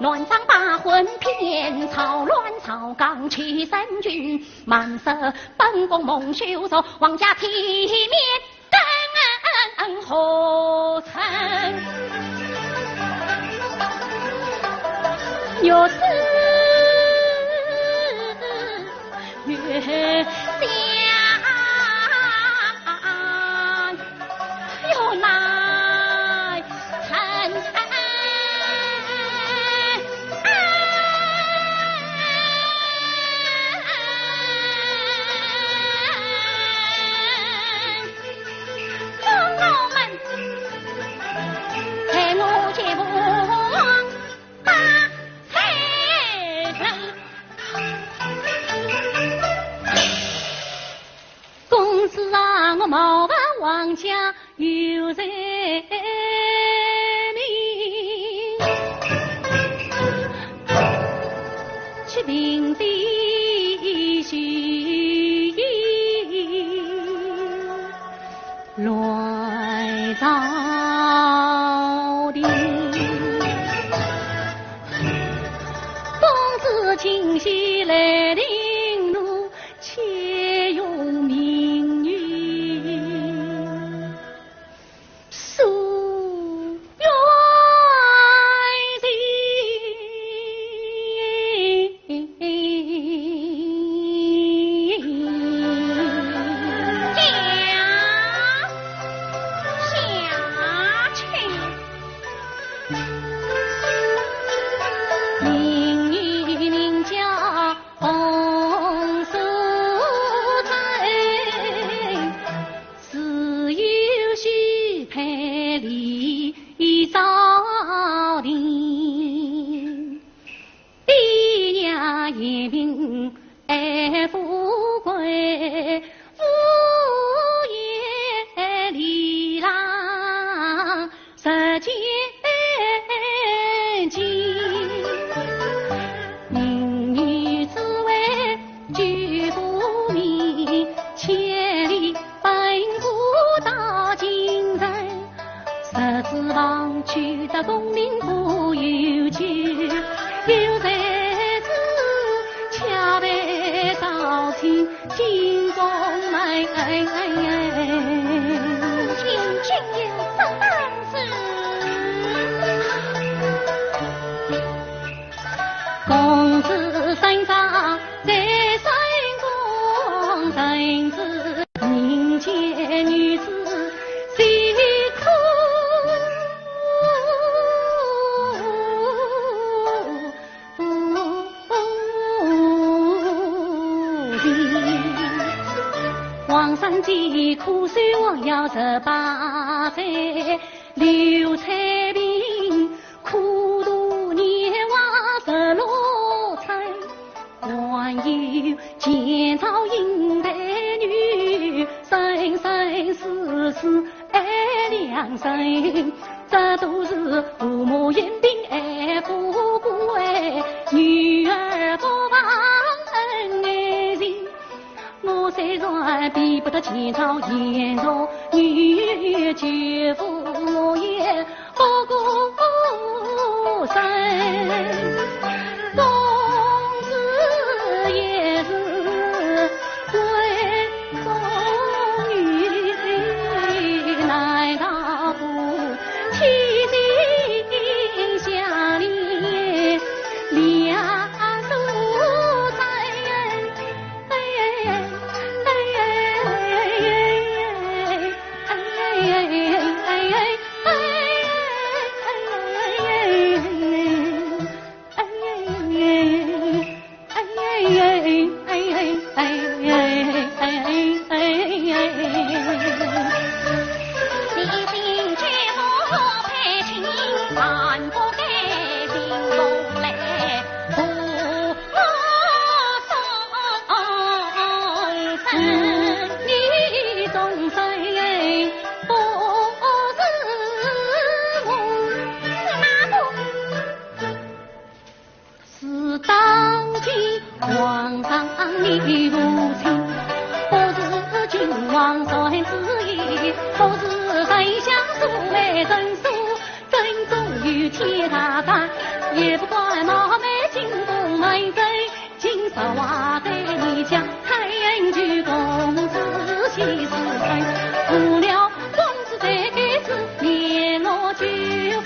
Speaker 1: 乱章八魂偏草乱草刚气神君满色本宫梦修走王家体面更何曾有事月相有来晨我冒犯王家有人命，去平地虚乱造的，公子清溪来领路，且有命运。有才子恰被到亲金宫来，
Speaker 2: 今真有这档事。
Speaker 1: 公子身上在深宫，臣子民间女子谁可皇上既苦守王要18载，刘彩萍苦读年华16载，还有前朝英台女，生生世世爱良人，这都是父母言病爱不归，女儿不忘恩爱情。我虽然比不得前朝颜容女绝夫，我也不顾身。公子也是贵公女，难道不齐心相连两手在？皇上你如亲，不是君王传旨意，不是丞相素为真书，真宗与天大大，也不管冒昧进宫门贼，今朝话对你讲，太阳举公子喜事成，除了公子在该子，面若巨虎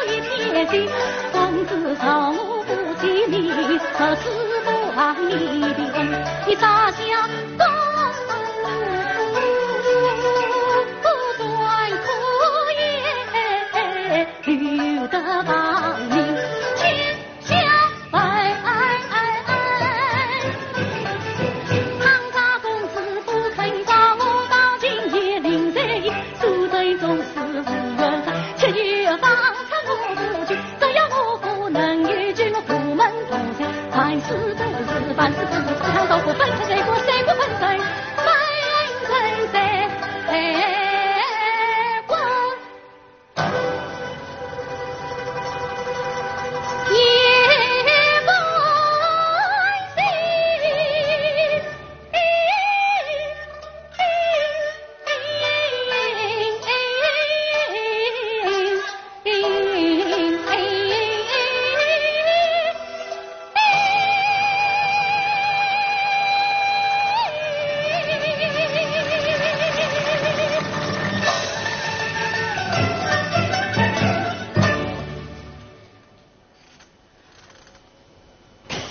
Speaker 1: 一片心，公子朝不吉利，可是望你边，你扎下公不断可言，留得帮你天下白。唐家公子不肯把我到今夜临在意，苏州总是无缘分，7月放出我不去，只要我不能与君我苦闷同享，凡事凡事不是不看到过分成谁过谁过分谁分成谁过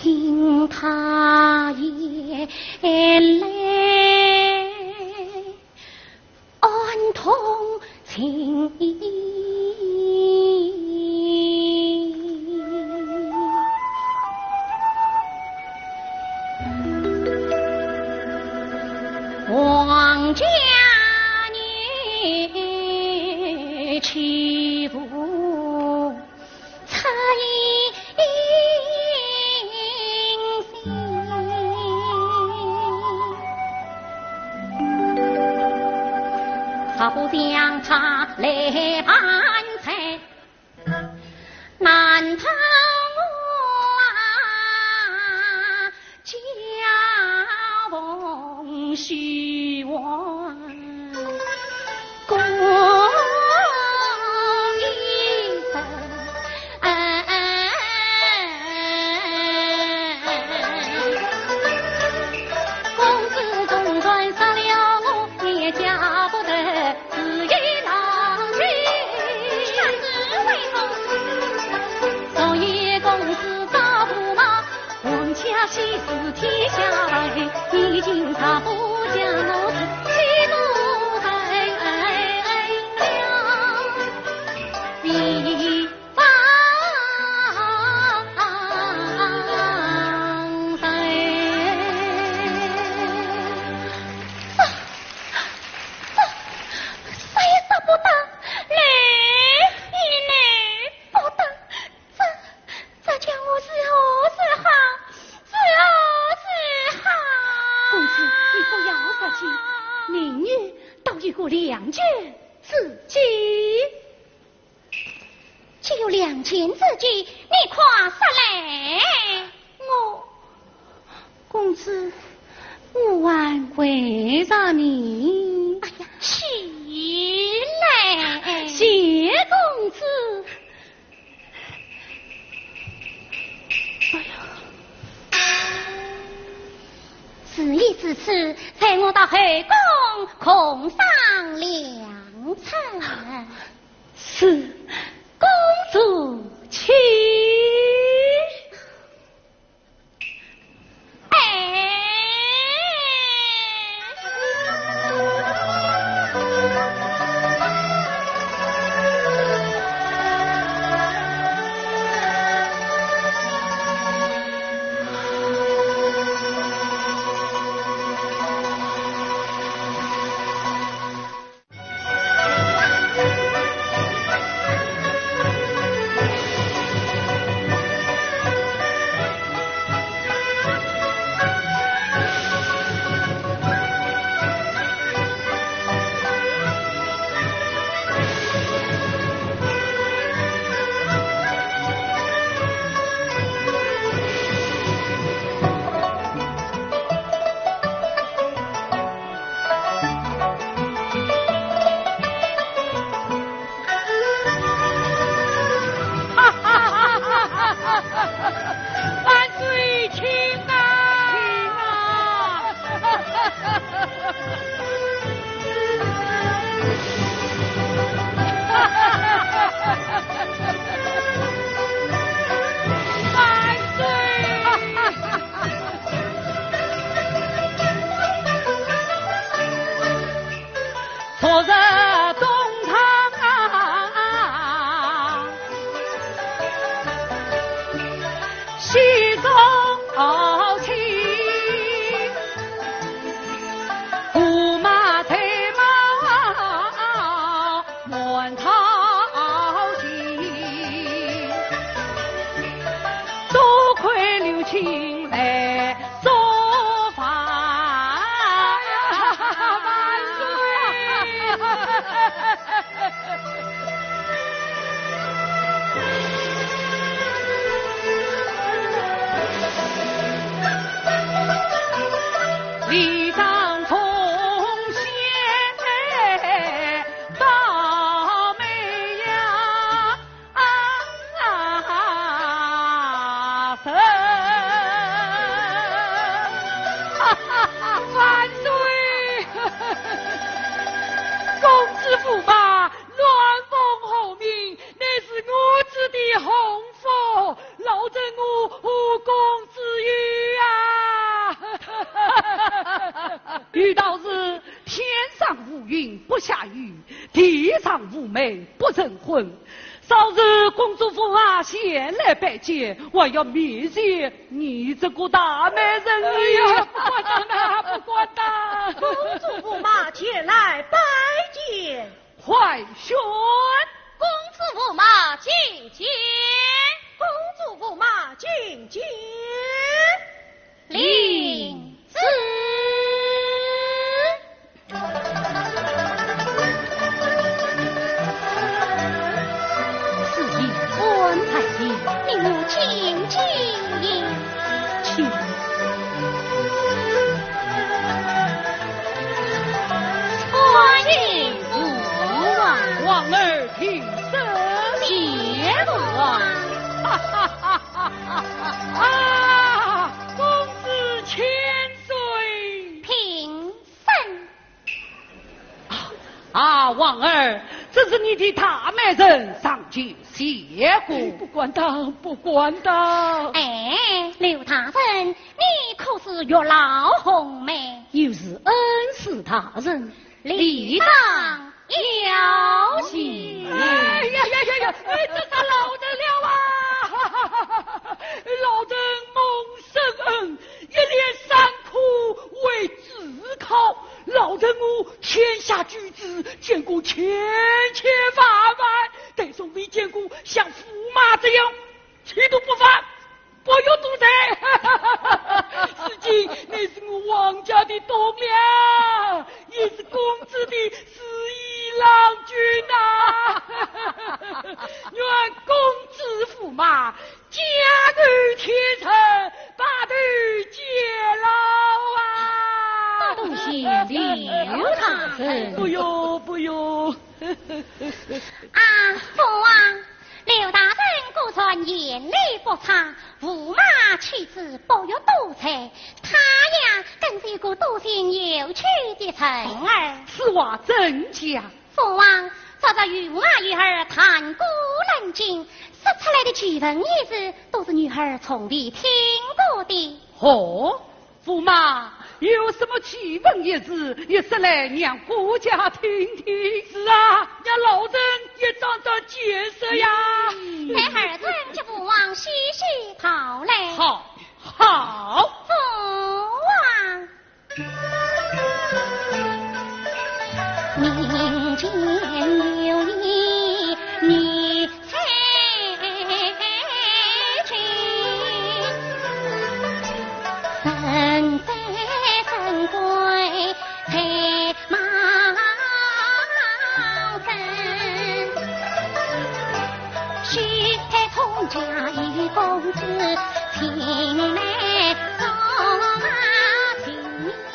Speaker 1: 听他言来安同情义，皇家女欺负才他不将他来盘猜，难逃我家风虚妄，过一生喜事天下来，你今朝不将我妻怒在了地方上。啥也啥不当，来一来不当，这叫我是何是好，是何是好？
Speaker 4: 公子，你不要客气，明日倒一个两件自己。
Speaker 2: 岂有两件自己？你夸啥来？
Speaker 1: 公子，我还为啥你？
Speaker 2: 哎呀，起来！
Speaker 1: 谢公子。哎呀，
Speaker 2: 此意此次，才我到后宫空上两层。
Speaker 1: 是公主请。昨日东堂西中情，驸马退马满朝进，多亏刘钦来做法。李张从先到美呀神，万岁！公子驸马乱奉候命，乃是我子的洪福，劳正我无功之余啊！遇到是天上无云不下雨，地上无梅不成婚。稍日公主驸马前来拜见，我要面见你这个大美人儿呀！不管他，不管他。
Speaker 4: 公主驸马前来拜见，
Speaker 3: 快宣
Speaker 2: 公子驸马觐见，
Speaker 4: 公主驸马觐见。
Speaker 2: 领旨。
Speaker 1: 此意官太监，
Speaker 2: 你我请进。
Speaker 1: 请。
Speaker 2: 欢迎父王，
Speaker 3: 王儿听声
Speaker 2: 谢父王。
Speaker 3: 哈哈哈哈哈！啊，公子千岁。
Speaker 2: 平身。
Speaker 3: 啊，王儿，这是你的大美人上去谢过。不管他，不管他。
Speaker 2: 哎，刘大人，你
Speaker 1: 是月老红梅，
Speaker 4: 又是恩师大人，
Speaker 1: 理当邀请。
Speaker 3: 哎呀，这个老得了啊！老邓蒙圣恩，一连三苦为自考，老邓我天下举子见过千万万，但从未见过像驸马这样气度不凡，不有独裁。至今那是我王家的栋梁，也是公子的四义郎君呐。愿公子驸马家具天成，把头接牢啊！
Speaker 1: 多谢刘大人。
Speaker 3: 不用。
Speaker 1: 啊，父王，刘大人果然眼力不差，驸马妻子不有多才，他呀更是一个多情有趣的人儿。
Speaker 4: 此话怎讲？
Speaker 1: 父王，照着与驸马女儿谈古论今，说出来的奇闻异事，都是女儿从未听过的。
Speaker 4: 哦，驸马有什么奇闻异事，也说来让国家听听。
Speaker 3: 是啊，让老人也长长见识呀。
Speaker 1: 待会儿尊叫父王细细讨论。
Speaker 4: 好。
Speaker 1: 父王，民间有一女才俊，身在身贵才貌真，许配通家一公子，情来走马情深，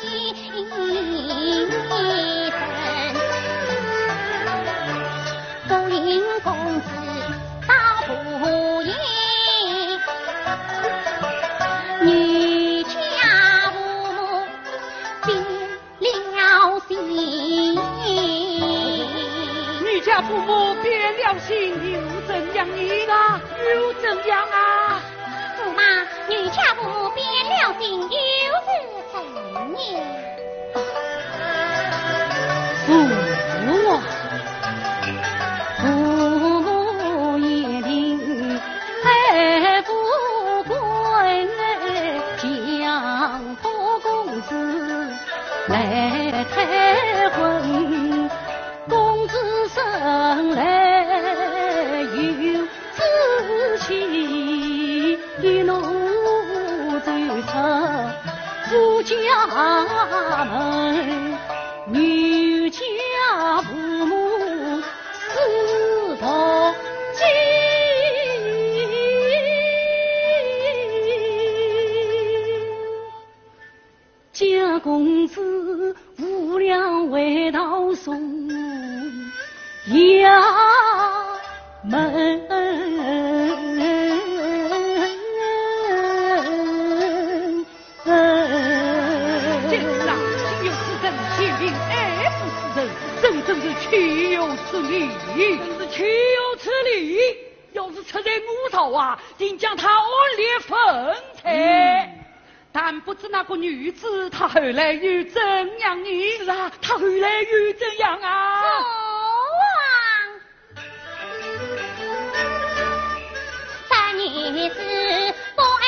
Speaker 1: 不令公子到不应，女家父母变了心，
Speaker 4: 女家父母变了心，又怎样你呢？又怎样啊？
Speaker 1: 驸马，女家父母变了心，又是怎样？
Speaker 4: 父王，
Speaker 1: 父母一定爱不归，将多公子来开婚，公子生来有志气，怒走出夫家门，女家父母死同亲，家公子无良为道送衙门。
Speaker 4: 真是岂有此理！
Speaker 3: 真是岂有此理！要是出在我头啊，定将他按列分裁。
Speaker 4: 但不知那个女子她后来又怎样呢？
Speaker 3: 是啊，她后来又怎样啊？
Speaker 1: 三女子不爱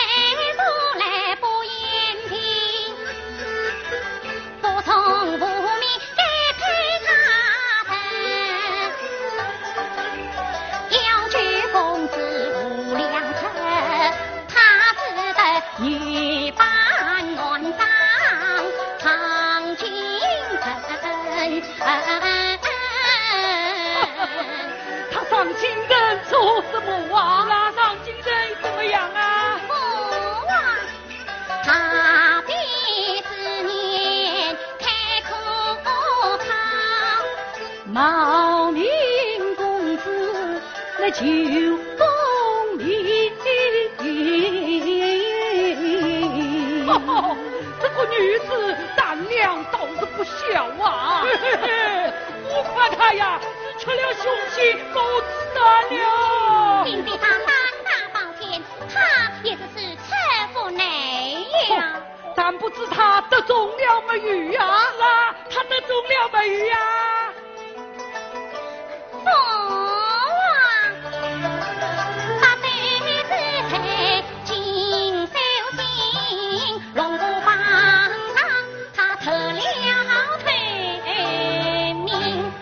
Speaker 1: 不来不言听，不从不明该配他们，要娶公子无良臣，他只得女扮男当常进城。
Speaker 4: 他上京人做什么啊？
Speaker 3: 那上京人怎么样啊？
Speaker 1: 父王，他必是年开口堂，冒名公子来求功名。
Speaker 4: 这个女子胆量倒是不小啊！
Speaker 3: 我夸她呀，是出了雄心，够自然了。
Speaker 1: 并非他胆大包天，他也只是城府内呀。
Speaker 4: 但不知他得中了美玉呀！
Speaker 3: 是啊，他得中了美玉呀！
Speaker 2: 父王，他辈子金手心，龙骨榜上他特了退名。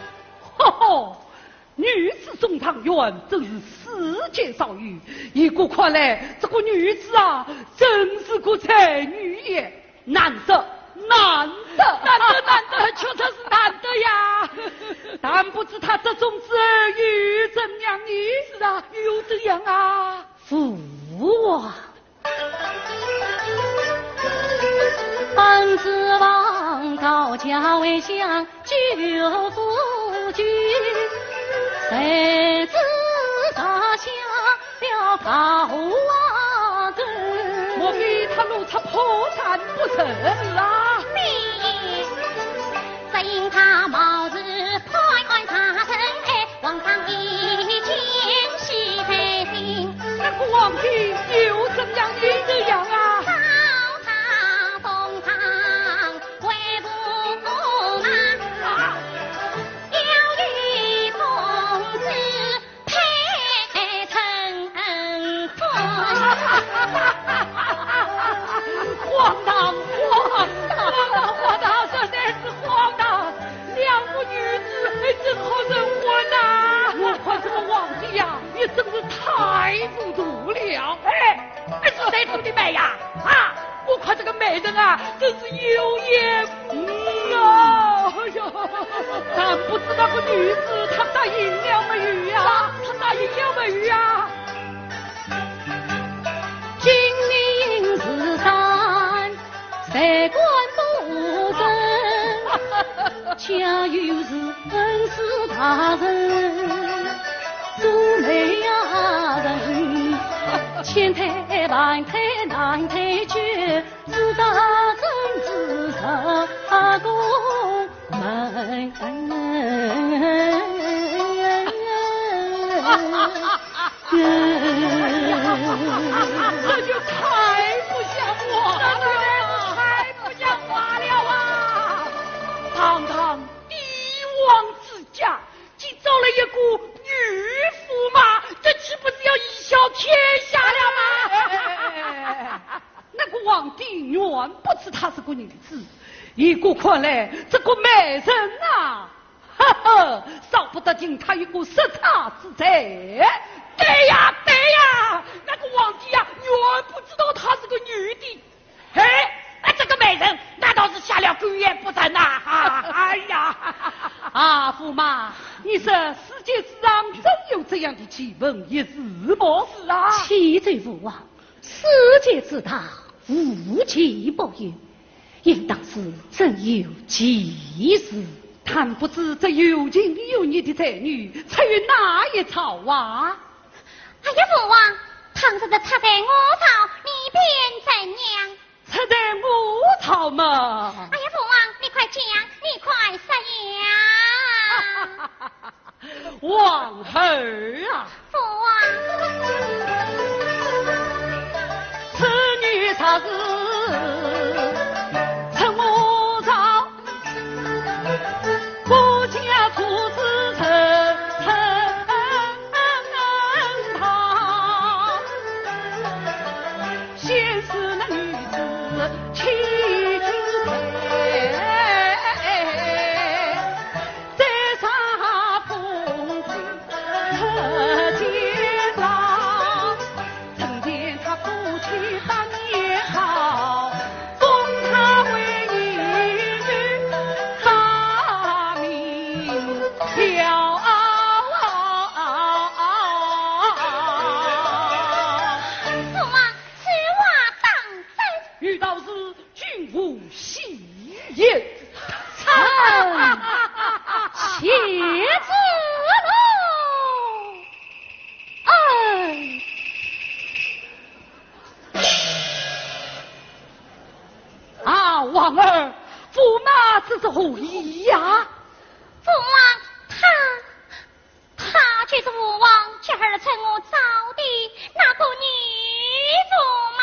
Speaker 4: 吼吼！女子中状元真是世间少有，一个看来这个女子啊，真是个才女也，难得，确实是难得呀。但不知她这种子儿又怎样呢？是啊，又怎样啊？父王，
Speaker 1: 本子王高家为相，救夫君。谁知杀下了高娃根？
Speaker 4: 莫非他怒出破产不成啊？
Speaker 2: 你只因他冒日判查身，皇上已经喜配心。
Speaker 4: 那个皇帝又怎样又怎样啊？
Speaker 2: 朝他封赏为驸马，要与同志配成婚。
Speaker 4: 荒唐，实在是荒唐！两个女子怎好人婚呐？我看这个皇帝呀，也真是太糊涂了。是谁出的美呀？啊！我看这个美人啊，真是有眼啊！哎呀，但不知那个女子她答应了美玉呀？她答应了美玉呀？
Speaker 1: 金陵十三，谁管不分？恰又是恩师大人，做媒呀人，千推万推难推决，只得真知他公门。
Speaker 4: 这就太不像话了，太不像话了啊！堂堂帝王之家，竟找了一个女驸马，这岂不是要贻笑天下了吗？那个皇帝原不知她是个女子，一个看来这个美人啊，少不得进他一个失他之贼。对呀，那个皇帝呀，原不知道她是个女的。这个美人难道是下了狗眼不成呐？哎呀，驸马，你说世界之上真有这样的奇闻，也是不是啊？
Speaker 1: 启罪父王，世界之大，无奇不有，应当是真有其事。
Speaker 4: 但不知这有情有义的才女，出于哪一朝啊？
Speaker 2: 哎呀，父王，倘若这插在我朝，你便怎样？
Speaker 4: 出在我朝嘛？
Speaker 2: 哎呀，父王，你快讲，你快说呀！
Speaker 4: 王儿啊，
Speaker 2: 父王，
Speaker 4: 此女她是出我朝，不家出自堂，先是那女子妻子配，再杀父亲特监郎，曾见他父亲当年好，封他为一女大名了。
Speaker 2: 父王，此话当真？
Speaker 4: 遇到是君无戏言，
Speaker 1: 且知喽。
Speaker 4: 王儿，驸马这是何意呀？
Speaker 2: 父王，他却是父王今儿趁我找的那个女驸马。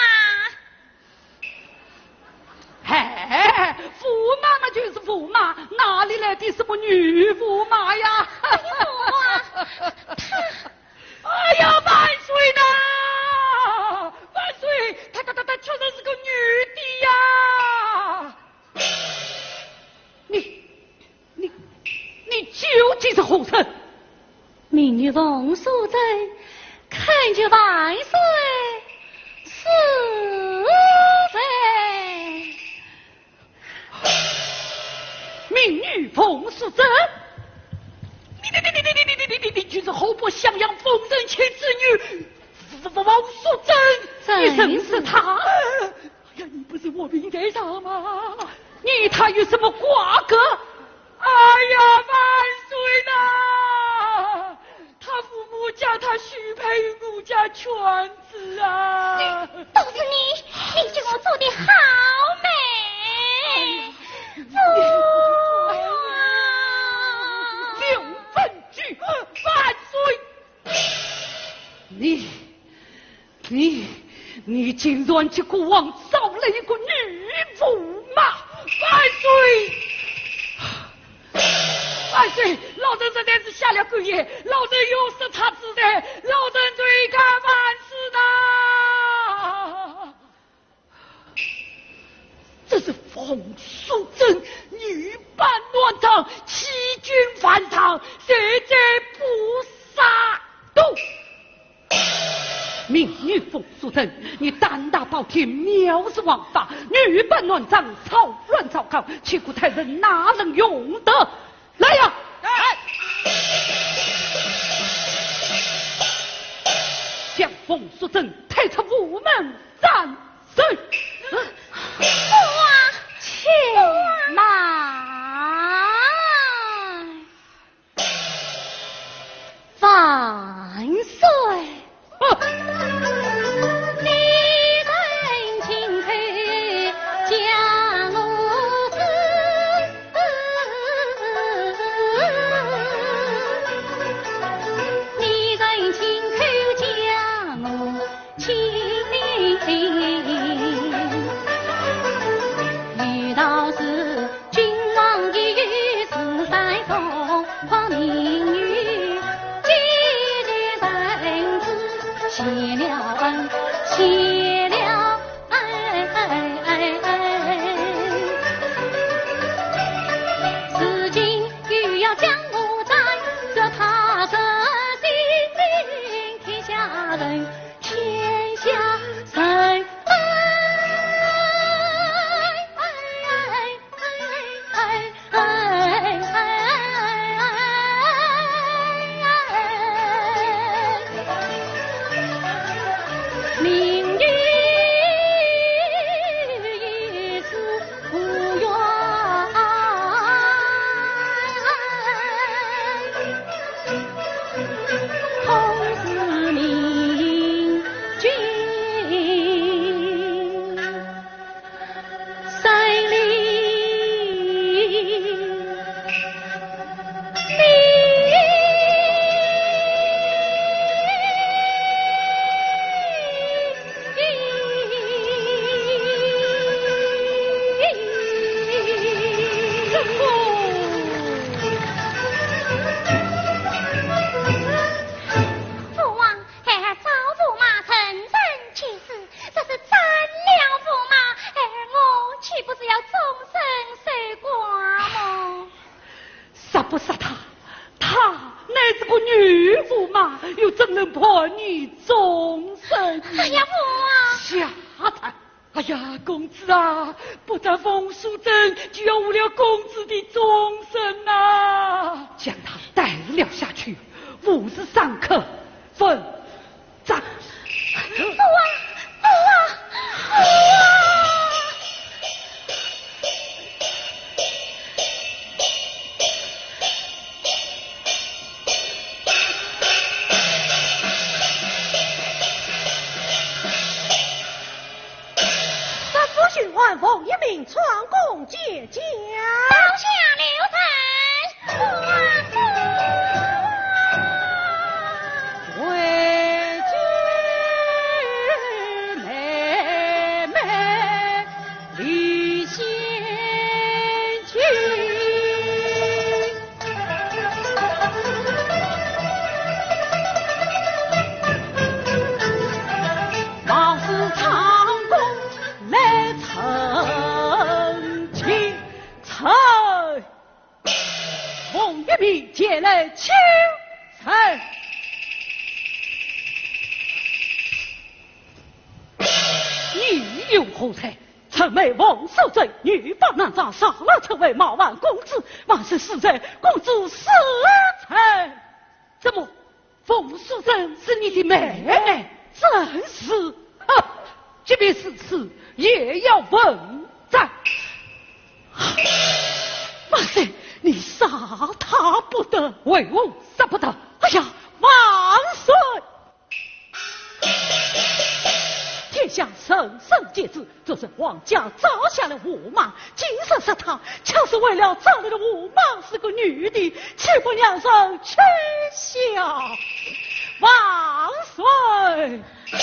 Speaker 3: 来的什么女驸马呀？哎呀，万岁呢！万岁，她确实是个女的呀！你究竟是何人？
Speaker 1: 明日冯素贞恳求万岁赐罪。
Speaker 3: 明女冯素贞，你居是后伯襄阳冯仁卿之女冯素贞，你认识她？哎呀，你不是卧病在上吗？你与她有什么瓜葛？哎呀，万岁呐！他父母将他许配于奴家犬子啊！
Speaker 2: 都是你叫我做的好美，父
Speaker 3: 王，刘文举，万岁！你竟乱起国王造了一个女驸马，万岁！万岁！老臣实在是下了鬼眼，老臣有失他之罪，老臣罪该万死呐！这是冯素贞女扮乱场，欺君犯上，谁在不杀毒？明女冯素贞，你胆大包天，藐视王法，女扮乱场，草乱糟糕，欺负太人，哪能用得？来呀！将冯素贞抬出午门斩首。
Speaker 2: 父王，
Speaker 1: 且慢。万岁！你等请客将我子，你等请客将我亲。遇到是君王的是三从狂民女，结结人子谢了恩，谢了恩。如今又要将我斩，这他这心天下人，天下人。
Speaker 3: 不杀他，他乃是个女驸马，又怎能破你终身？
Speaker 2: 哎呀，父王！
Speaker 3: 下才！哎呀，公子啊，不但冯素贞，就要误了公子的终身啊！将他带了下去，5日上刻分斩。
Speaker 2: 父王，父王，父王！
Speaker 4: 巡万凤一名闯宫解驾，
Speaker 2: 刀下留thần，
Speaker 3: 为君妹妹离仙去。
Speaker 4: 为求臣。你有何才？臣为王守罪，女扮男装，杀了臣为冒犯公子，万是死罪，公主死臣。怎么？冯淑珍是你的妹妹？真是！即便是此，也要问斩。万岁，你杀他不得，为吾杀不得。哎呀，万岁！天下神圣节制，这是皇家造下的驸马，今生杀他，就是为了造来的驸马是个女的，岂不娘生取笑？万岁！
Speaker 2: 父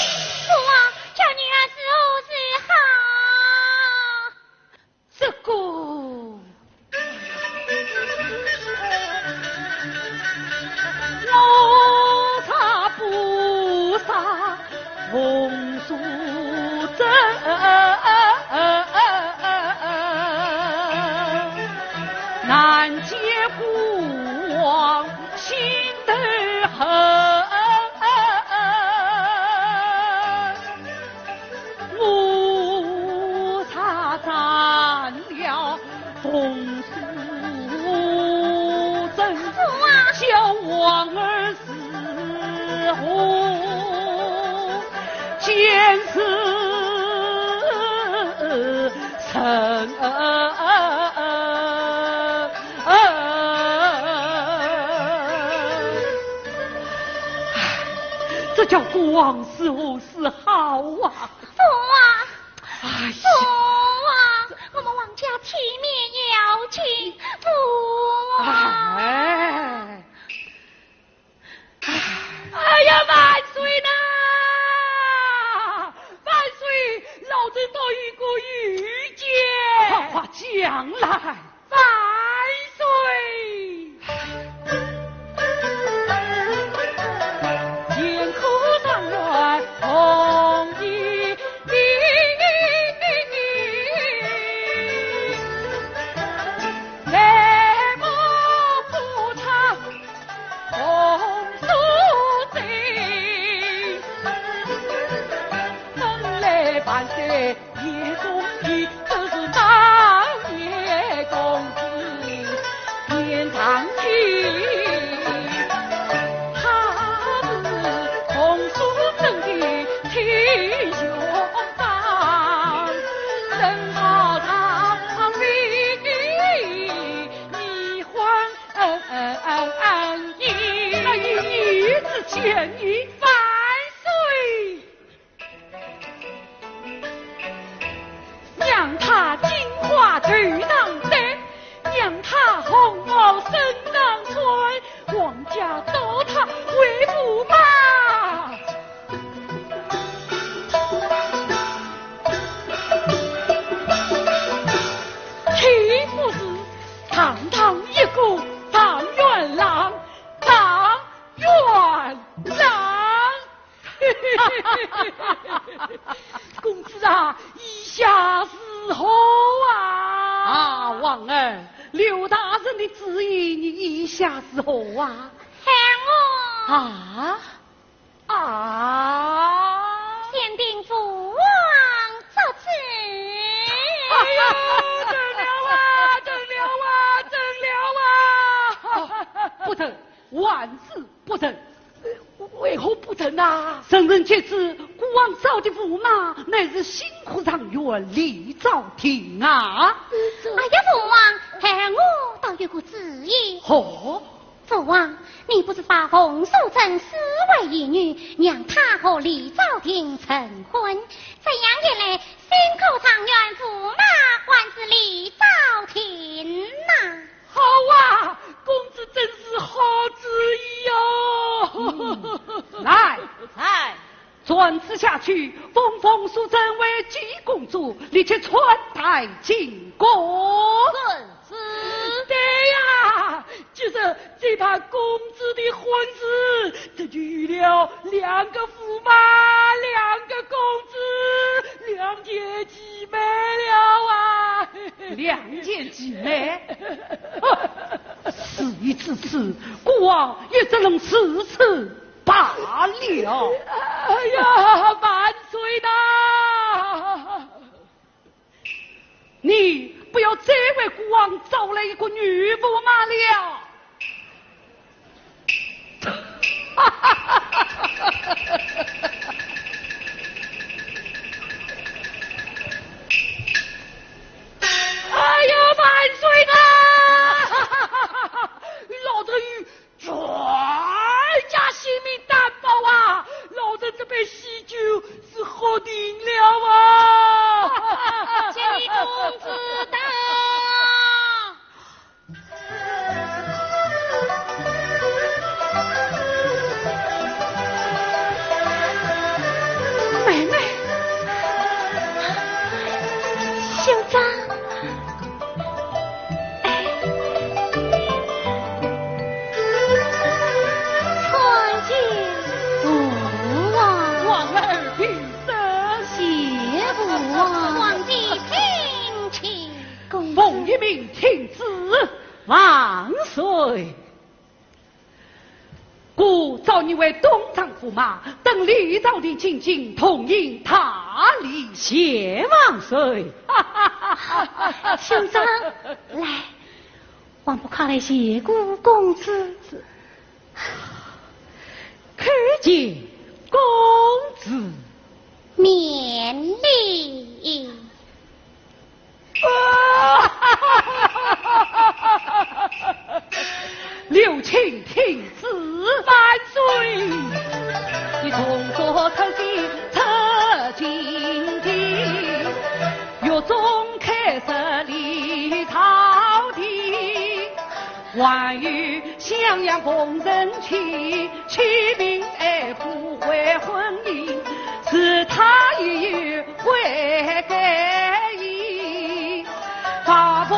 Speaker 2: 王，叫女儿是何时好？
Speaker 4: 这个我杀不杀冯淑珍，难解孤王心头恨。冯淑珍，小王儿死后，前世曾这叫光是无是好啊！
Speaker 2: 父王，
Speaker 4: 哎
Speaker 2: 父王，我们王家体面要紧，父王。
Speaker 3: 哎呀，万岁呐！万岁，老臣多一个御见。
Speaker 4: 快讲来，
Speaker 3: 万岁！监口上元同意。夜中医，这是当夜公子面长体，他是红书生的亲兄长，正好他为你还你，那一字见你万岁。让他金花对当得，让他红袄身上穿，皇家刀他为驸马。岂不是堂堂一个当元郎？当元郎！公子啊，以下是何啊？
Speaker 4: 王儿，刘大人的旨意，你意下是何啊？
Speaker 2: 喊
Speaker 4: 我
Speaker 2: 先禀父王奏旨。
Speaker 3: 哎呦，正了！
Speaker 4: 不成，万事不成。
Speaker 3: 为何不成啊？
Speaker 4: 圣人皆知，孤王召的驸马乃是新湖上元李昭廷啊！
Speaker 2: 哎呀，父王，喊我倒有个旨意。
Speaker 4: 哦，
Speaker 2: 父王，你不是把冯淑珍视为义女，让她和李昭廷成婚，这样一来，新口长元驸马还是李昭廷呐。
Speaker 3: 好啊，公子真是好旨意哦！
Speaker 4: 来，传旨下去，封淑珍为姬公主，立即传代进宫。
Speaker 3: 对呀，就是这盘公子的婚事，这就预了两个驸马，两个公子，两姐姊妹了啊！
Speaker 4: 两姐姊妹，是已至此，国王也只能此此罢了。
Speaker 3: 哎呀，万岁呐！
Speaker 4: 你不要再为国王找了一个女驸马了。
Speaker 3: 哎呀，万岁呐！老臣与专家性命担保啊！老臣这杯喜酒是喝定了啊！
Speaker 5: 请你公子到。
Speaker 2: 妹妹，兄长，
Speaker 1: 参见父王，
Speaker 4: 王儿平身，
Speaker 1: 谢父王，
Speaker 5: 皇帝听请。
Speaker 1: 公
Speaker 4: 奉一命请旨，万岁。故召你为东厂驸马，等李朝的亲亲，同饮他礼。谢万岁。
Speaker 1: 兄长，来，王不快来谢过公子。
Speaker 4: 叩见公子。
Speaker 5: 免礼。
Speaker 4: 刘卿听旨，万岁。你同坐朝廷测金地，狱中开设立朝廷，万语襄阳共人气，取名而不会婚姻，是他一语会改意，发不